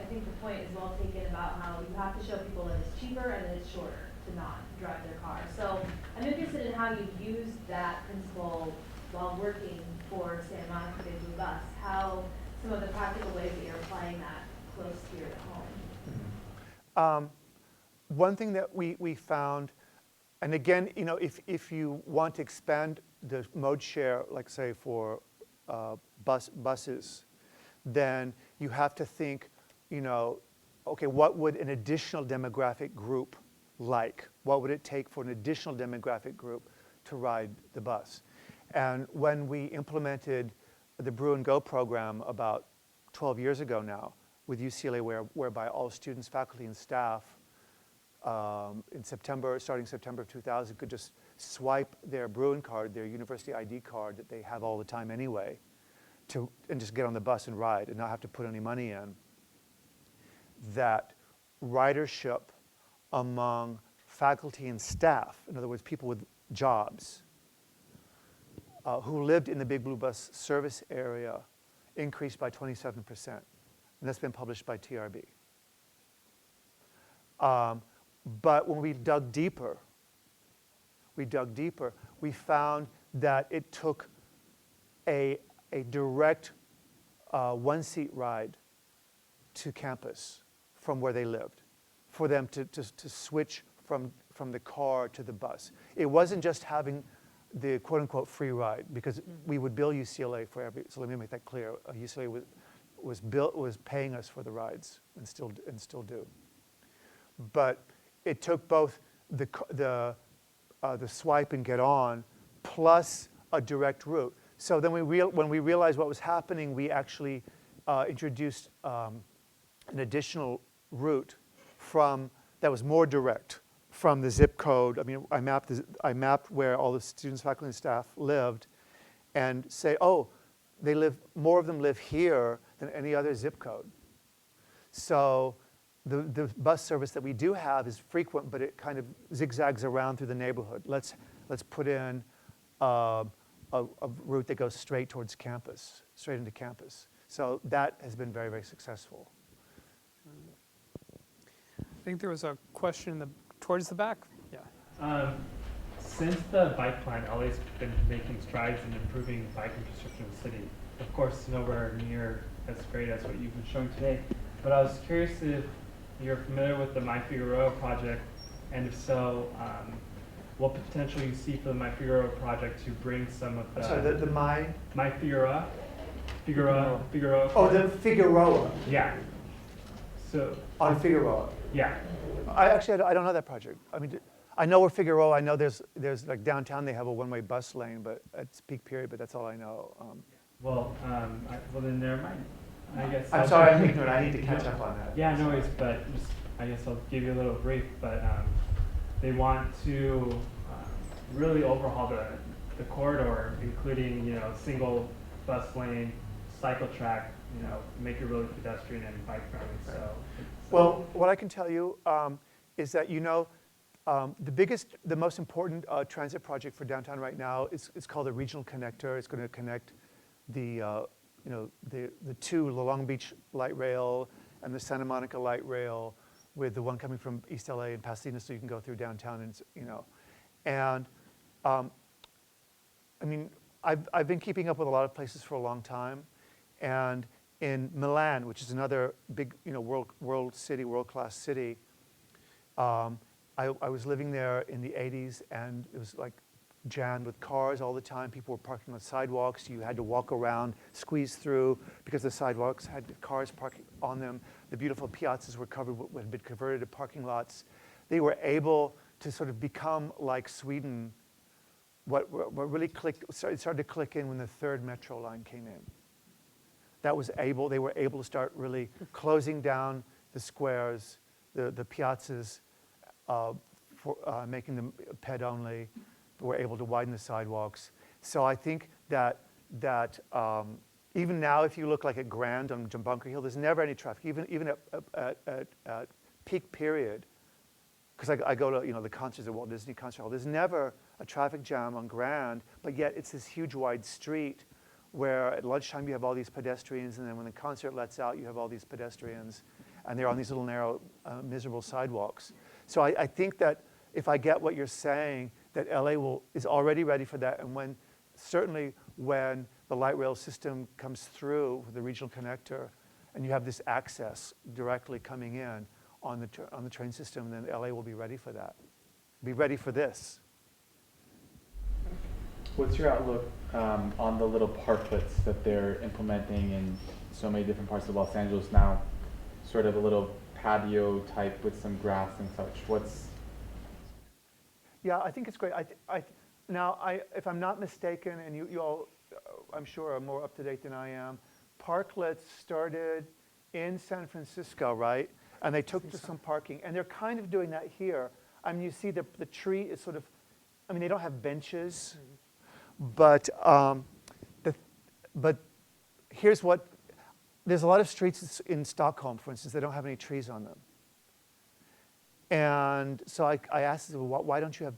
think the point is well taken about how you have to show people that it's cheaper and that it's shorter to not drive their car. So I'm interested in how you've used that principle while working for Santa Monica Big Blue Bus, how some of the practical ways that you're applying that close here at home. One thing that we found, and again, if you want to expand the mode share, like say for buses, then you have to think, okay, what would an additional demographic group like? What would it take for an additional demographic group to ride the bus? And when we implemented the Brew and Go program about 12 years ago now with UCLA, whereby all students, faculty, and staff starting September of 2000, could just swipe their Bruin card, their university ID card that they have all the time anyway, and just get on the bus and ride and not have to put any money in. That ridership among faculty and staff, in other words, people with jobs, who lived in the Big Blue Bus service area, increased by 27%. And that's been published by TRB. But when we dug deeper, we found that it took a direct one-seat ride to campus from where they lived for them to switch from the car to the bus. It wasn't just having the quote-unquote free ride, because we would bill UCLA for every, so let me make that clear. UCLA was paying us for the rides and still do. But it took both the swipe and get on plus a direct route. So then when we realized what was happening, we actually introduced an additional route that was more direct from the zip code. I mapped where all the students, faculty, and staff lived, and say, oh, more of them live here than any other zip code. So the bus service that we do have is frequent, but it kind of zigzags around through the neighborhood. Let's put in a route that goes straight towards campus, straight into campus. So that has been very, very successful. I think there was a question towards the back. Yeah. Since the bike plan, LA's been making strides in improving bike infrastructure in the city. Of course, nowhere near as great as what you've been showing today. But I was curious if you're familiar with the My Figueroa project, and if so, what potential you see for the My Figueroa project to bring some of the Sorry, the My Figueroa. Oh, the Figueroa. Yeah. So On Figueroa. yeah. I don't know that project. I mean, I know where Figueroa. I know there's like downtown they have a one-way bus lane, but it's peak period. But that's all I know. Well, well then never mind. I guess. I'm sorry, I'm ignorant. I need to catch up on that. Yeah, no worries. But just I guess I'll give you a little brief. But they want to really overhaul the corridor, including single bus lane, cycle track. Make it really pedestrian and bike friendly. So. Well, what I can tell you is that the most important transit project for downtown right now is called the Regional Connector. It's going to connect the two, the Long Beach Light Rail and the Santa Monica Light Rail, with the one coming from East LA and Pasadena, so you can go through downtown and I mean, I've been keeping up with a lot of places for a long time, and in Milan, which is another big world-class city, I was living there in the 80s, and it was like jammed with cars all the time. People were parking on sidewalks. You had to walk around, squeeze through, because the sidewalks had cars parking on them. The beautiful piazzas were had been converted to parking lots. They were able to sort of become like Sweden. What really started to click in when the third metro line came in. They were able to start really closing down the squares, the piazzas, making them ped only. We're able to widen the sidewalks. So I think that even now, if you look like at Grand on Bunker Hill, there's never any traffic, even at peak period. Because I go to the concerts at Walt Disney Concert Hall. There's never a traffic jam on Grand, but yet it's this huge wide street where at lunchtime you have all these pedestrians, and then when the concert lets out, you have all these pedestrians, and they're on these little narrow, miserable sidewalks. So I think that if I get what you're saying, that LA is already ready for that, and certainly when the light rail system comes through with the regional connector, and you have this access directly coming in on the train system, then LA will be ready for that. Be ready for this. What's your outlook on the little parklets that they're implementing in so many different parts of Los Angeles now? Sort of a little patio type with some grass and such. Yeah, I think it's great. If I'm not mistaken, and you all, I'm sure, are more up to date than I am, Parklets started in San Francisco, right? And they took to some parking, and they're kind of doing that here. I mean, you see the tree is sort of, I mean, they don't have benches, but here's what, there's a lot of streets in Stockholm, for instance, that don't have any trees on them. And so I asked them, why don't you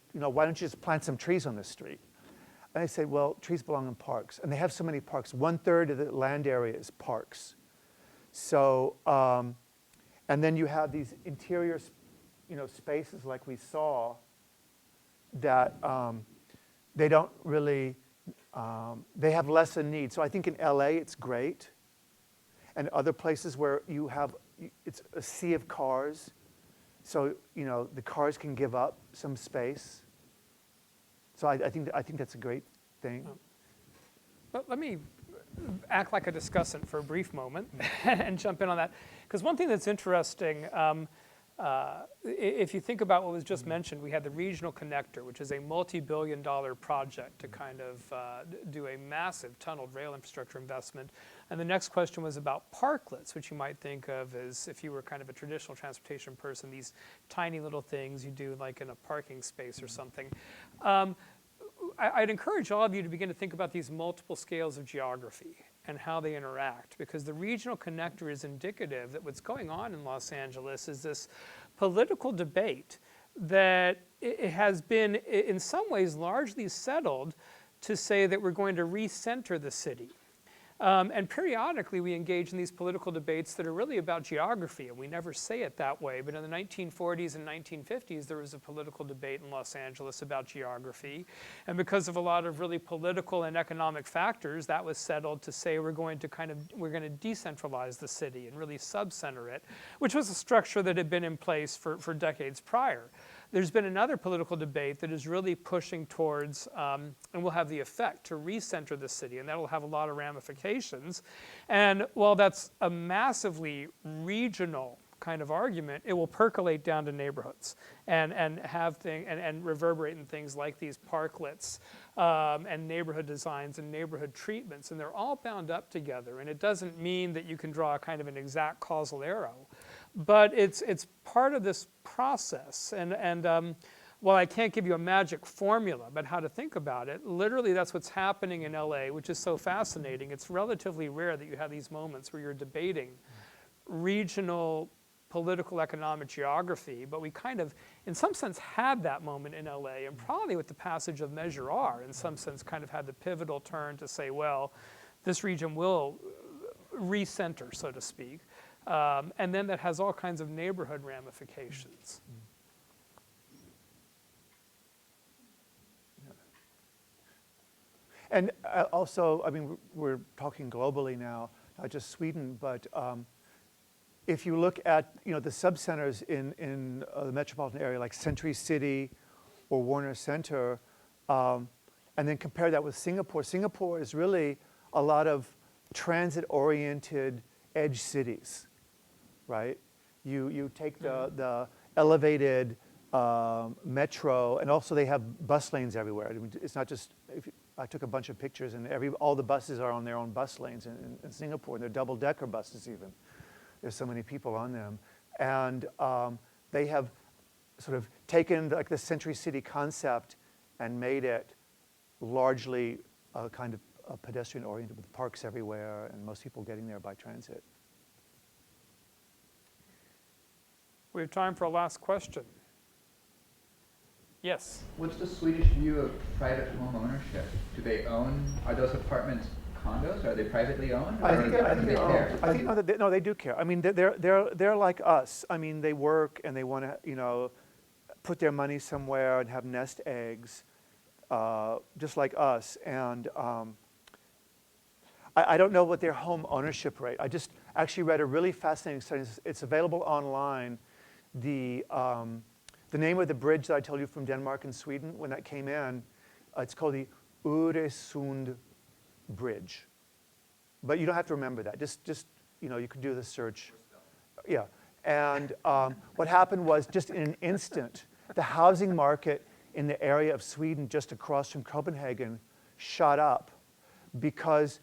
just plant some trees on this street? And they said, well, trees belong in parks. And they have so many parks. 1/3 of the land area is parks. So, and then you have these interior, spaces like we saw that they don't really, they have less a need. So I think in LA it's great. And other places where it's a sea of cars. So, the cars can give up some space. So I think that's a great thing. But let me act like a discussant for a brief moment and jump in on that. Because one thing that's interesting, if you think about what was just mentioned, we had the Regional Connector, which is a multi-billion-dollar project to kind of do a massive tunneled rail infrastructure investment. And the next question was about parklets, which you might think of as, if you were kind of a traditional transportation person, these tiny little things you do like in a parking space or something. I'd encourage all of you to begin to think about these multiple scales of geography and how they interact, because the Regional Connector is indicative that what's going on in Los Angeles is this political debate that it has been in some ways largely settled to say that we're going to recenter the city. And periodically we engage in these political debates that are really about geography, and we never say it that way, but in the 1940s and 1950s there was a political debate in Los Angeles about geography, and because of a lot of really political and economic factors, that was settled to say we're going to decentralize the city and really sub-center it, which was a structure that had been in place for decades prior. There's been another political debate that is really pushing towards, and will have the effect to recenter the city, and that'll have a lot of ramifications. And while that's a massively regional kind of argument, it will percolate down to neighborhoods and reverberate in things like these parklets and neighborhood designs and neighborhood treatments, and they're all bound up together. And it doesn't mean that you can draw a kind of an exact causal arrow, but it's part of this process. And while I can't give you a magic formula about how to think about it, literally that's what's happening in LA, which is so fascinating. It's relatively rare that you have these moments where you're debating regional political economic geography, but we kind of, in some sense, had that moment in LA, and probably with the passage of Measure R, in some sense, kind of had the pivotal turn to say, well, this region will recenter, so to speak. And then that has all kinds of neighborhood ramifications. And also, I mean, we're talking globally now, not just Sweden, but if you look at, the subcenters in the metropolitan area, like Century City or Warner Center, and then compare that with Singapore. Singapore is really a lot of transit-oriented edge cities, right? You take the elevated metro, and also they have bus lanes everywhere. I mean, it's not just, I took a bunch of pictures, and all the buses are on their own bus lanes in Singapore, and they're double-decker buses even. There's so many people on them. And they have sort of taken like the Century City concept and made it largely kind of pedestrian-oriented with parks everywhere and most people getting there by transit. We have time for a last question. Yes? What's the Swedish view of private home ownership? Do they own, are those apartments condos? Are they privately owned? I think they care. I think no, they do care. I mean, they're like us. I mean, they work and they want to, put their money somewhere and have nest eggs, just like us. And I don't know what their home ownership rate. I just actually read a really fascinating study. It's available online. The name of the bridge that I told you from Denmark and Sweden, when that came in, it's called the Öresund Bridge. But you don't have to remember that. Just you could do the search. Yeah. And what happened was, just in an instant, the housing market in the area of Sweden just across from Copenhagen shot up, because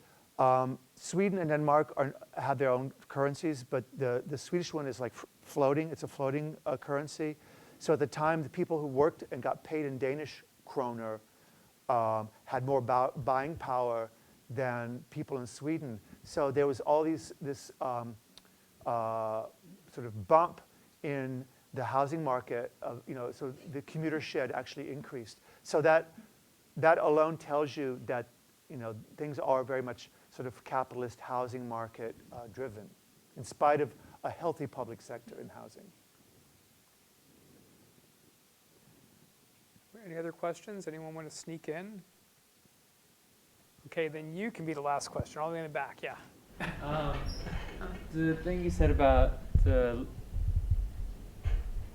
Sweden and Denmark have their own currencies, but the Swedish one is like floating. It's a floating currency. So at the time, the people who worked and got paid in Danish kroner had more buying power than people in Sweden. So there was all this sort of bump in the housing market. So the commuter shed actually increased. So that alone tells you that things are very much sort of capitalist housing market driven, in spite of a healthy public sector in housing. Any other questions? Anyone want to sneak in? Okay, then you can be the last question. All the way in the back, yeah. The thing you said about the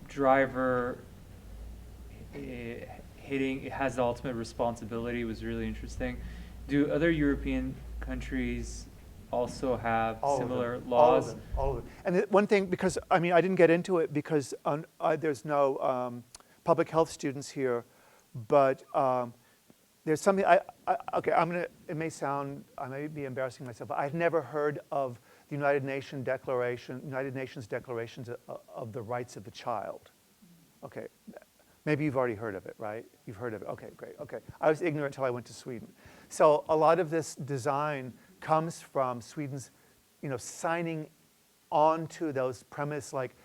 driver hitting, it has the ultimate responsibility, was really interesting. Do other European countries also have similar laws? All of them. And one thing, because, I didn't get into it because there's no public health students here, but there's something, it may sound, I may be embarrassing myself, but I've never heard of the United Nations declarations of the rights of the child. Okay, maybe you've already heard of it, right? You've heard of it, okay, great, okay. I was ignorant until I went to Sweden. So a lot of this design comes from Sweden's, signing on to those premises, like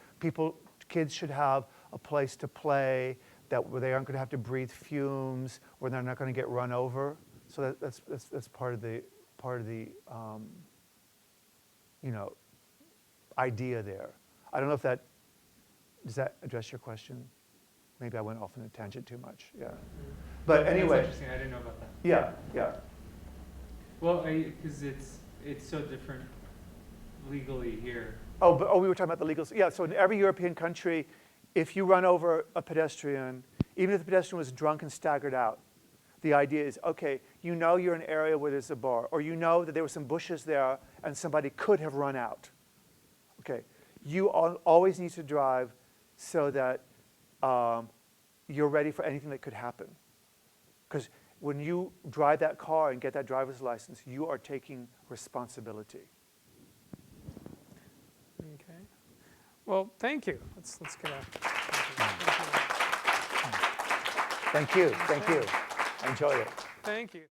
kids should have a place to play, where they aren't going to have to breathe fumes, where they're not going to get run over. So that's part of the part of the, idea there. I don't know if does that address your question? Maybe I went off on a tangent too much, yeah. But That's anyway, interesting. I didn't know about that. yeah. Well, because it's so different legally here. Oh, we were talking about the legal, yeah, so in every European country, if you run over a pedestrian, even if the pedestrian was drunk and staggered out, the idea is, okay, you know you're in an area where there's a bar, or you know that there were some bushes there and somebody could have run out. Okay, you always need to drive so that you're ready for anything that could happen. Because when you drive that car and get that driver's license, you are taking responsibility. Okay. Well, thank you. Let's get a. Thank you. I enjoyed it. Thank you.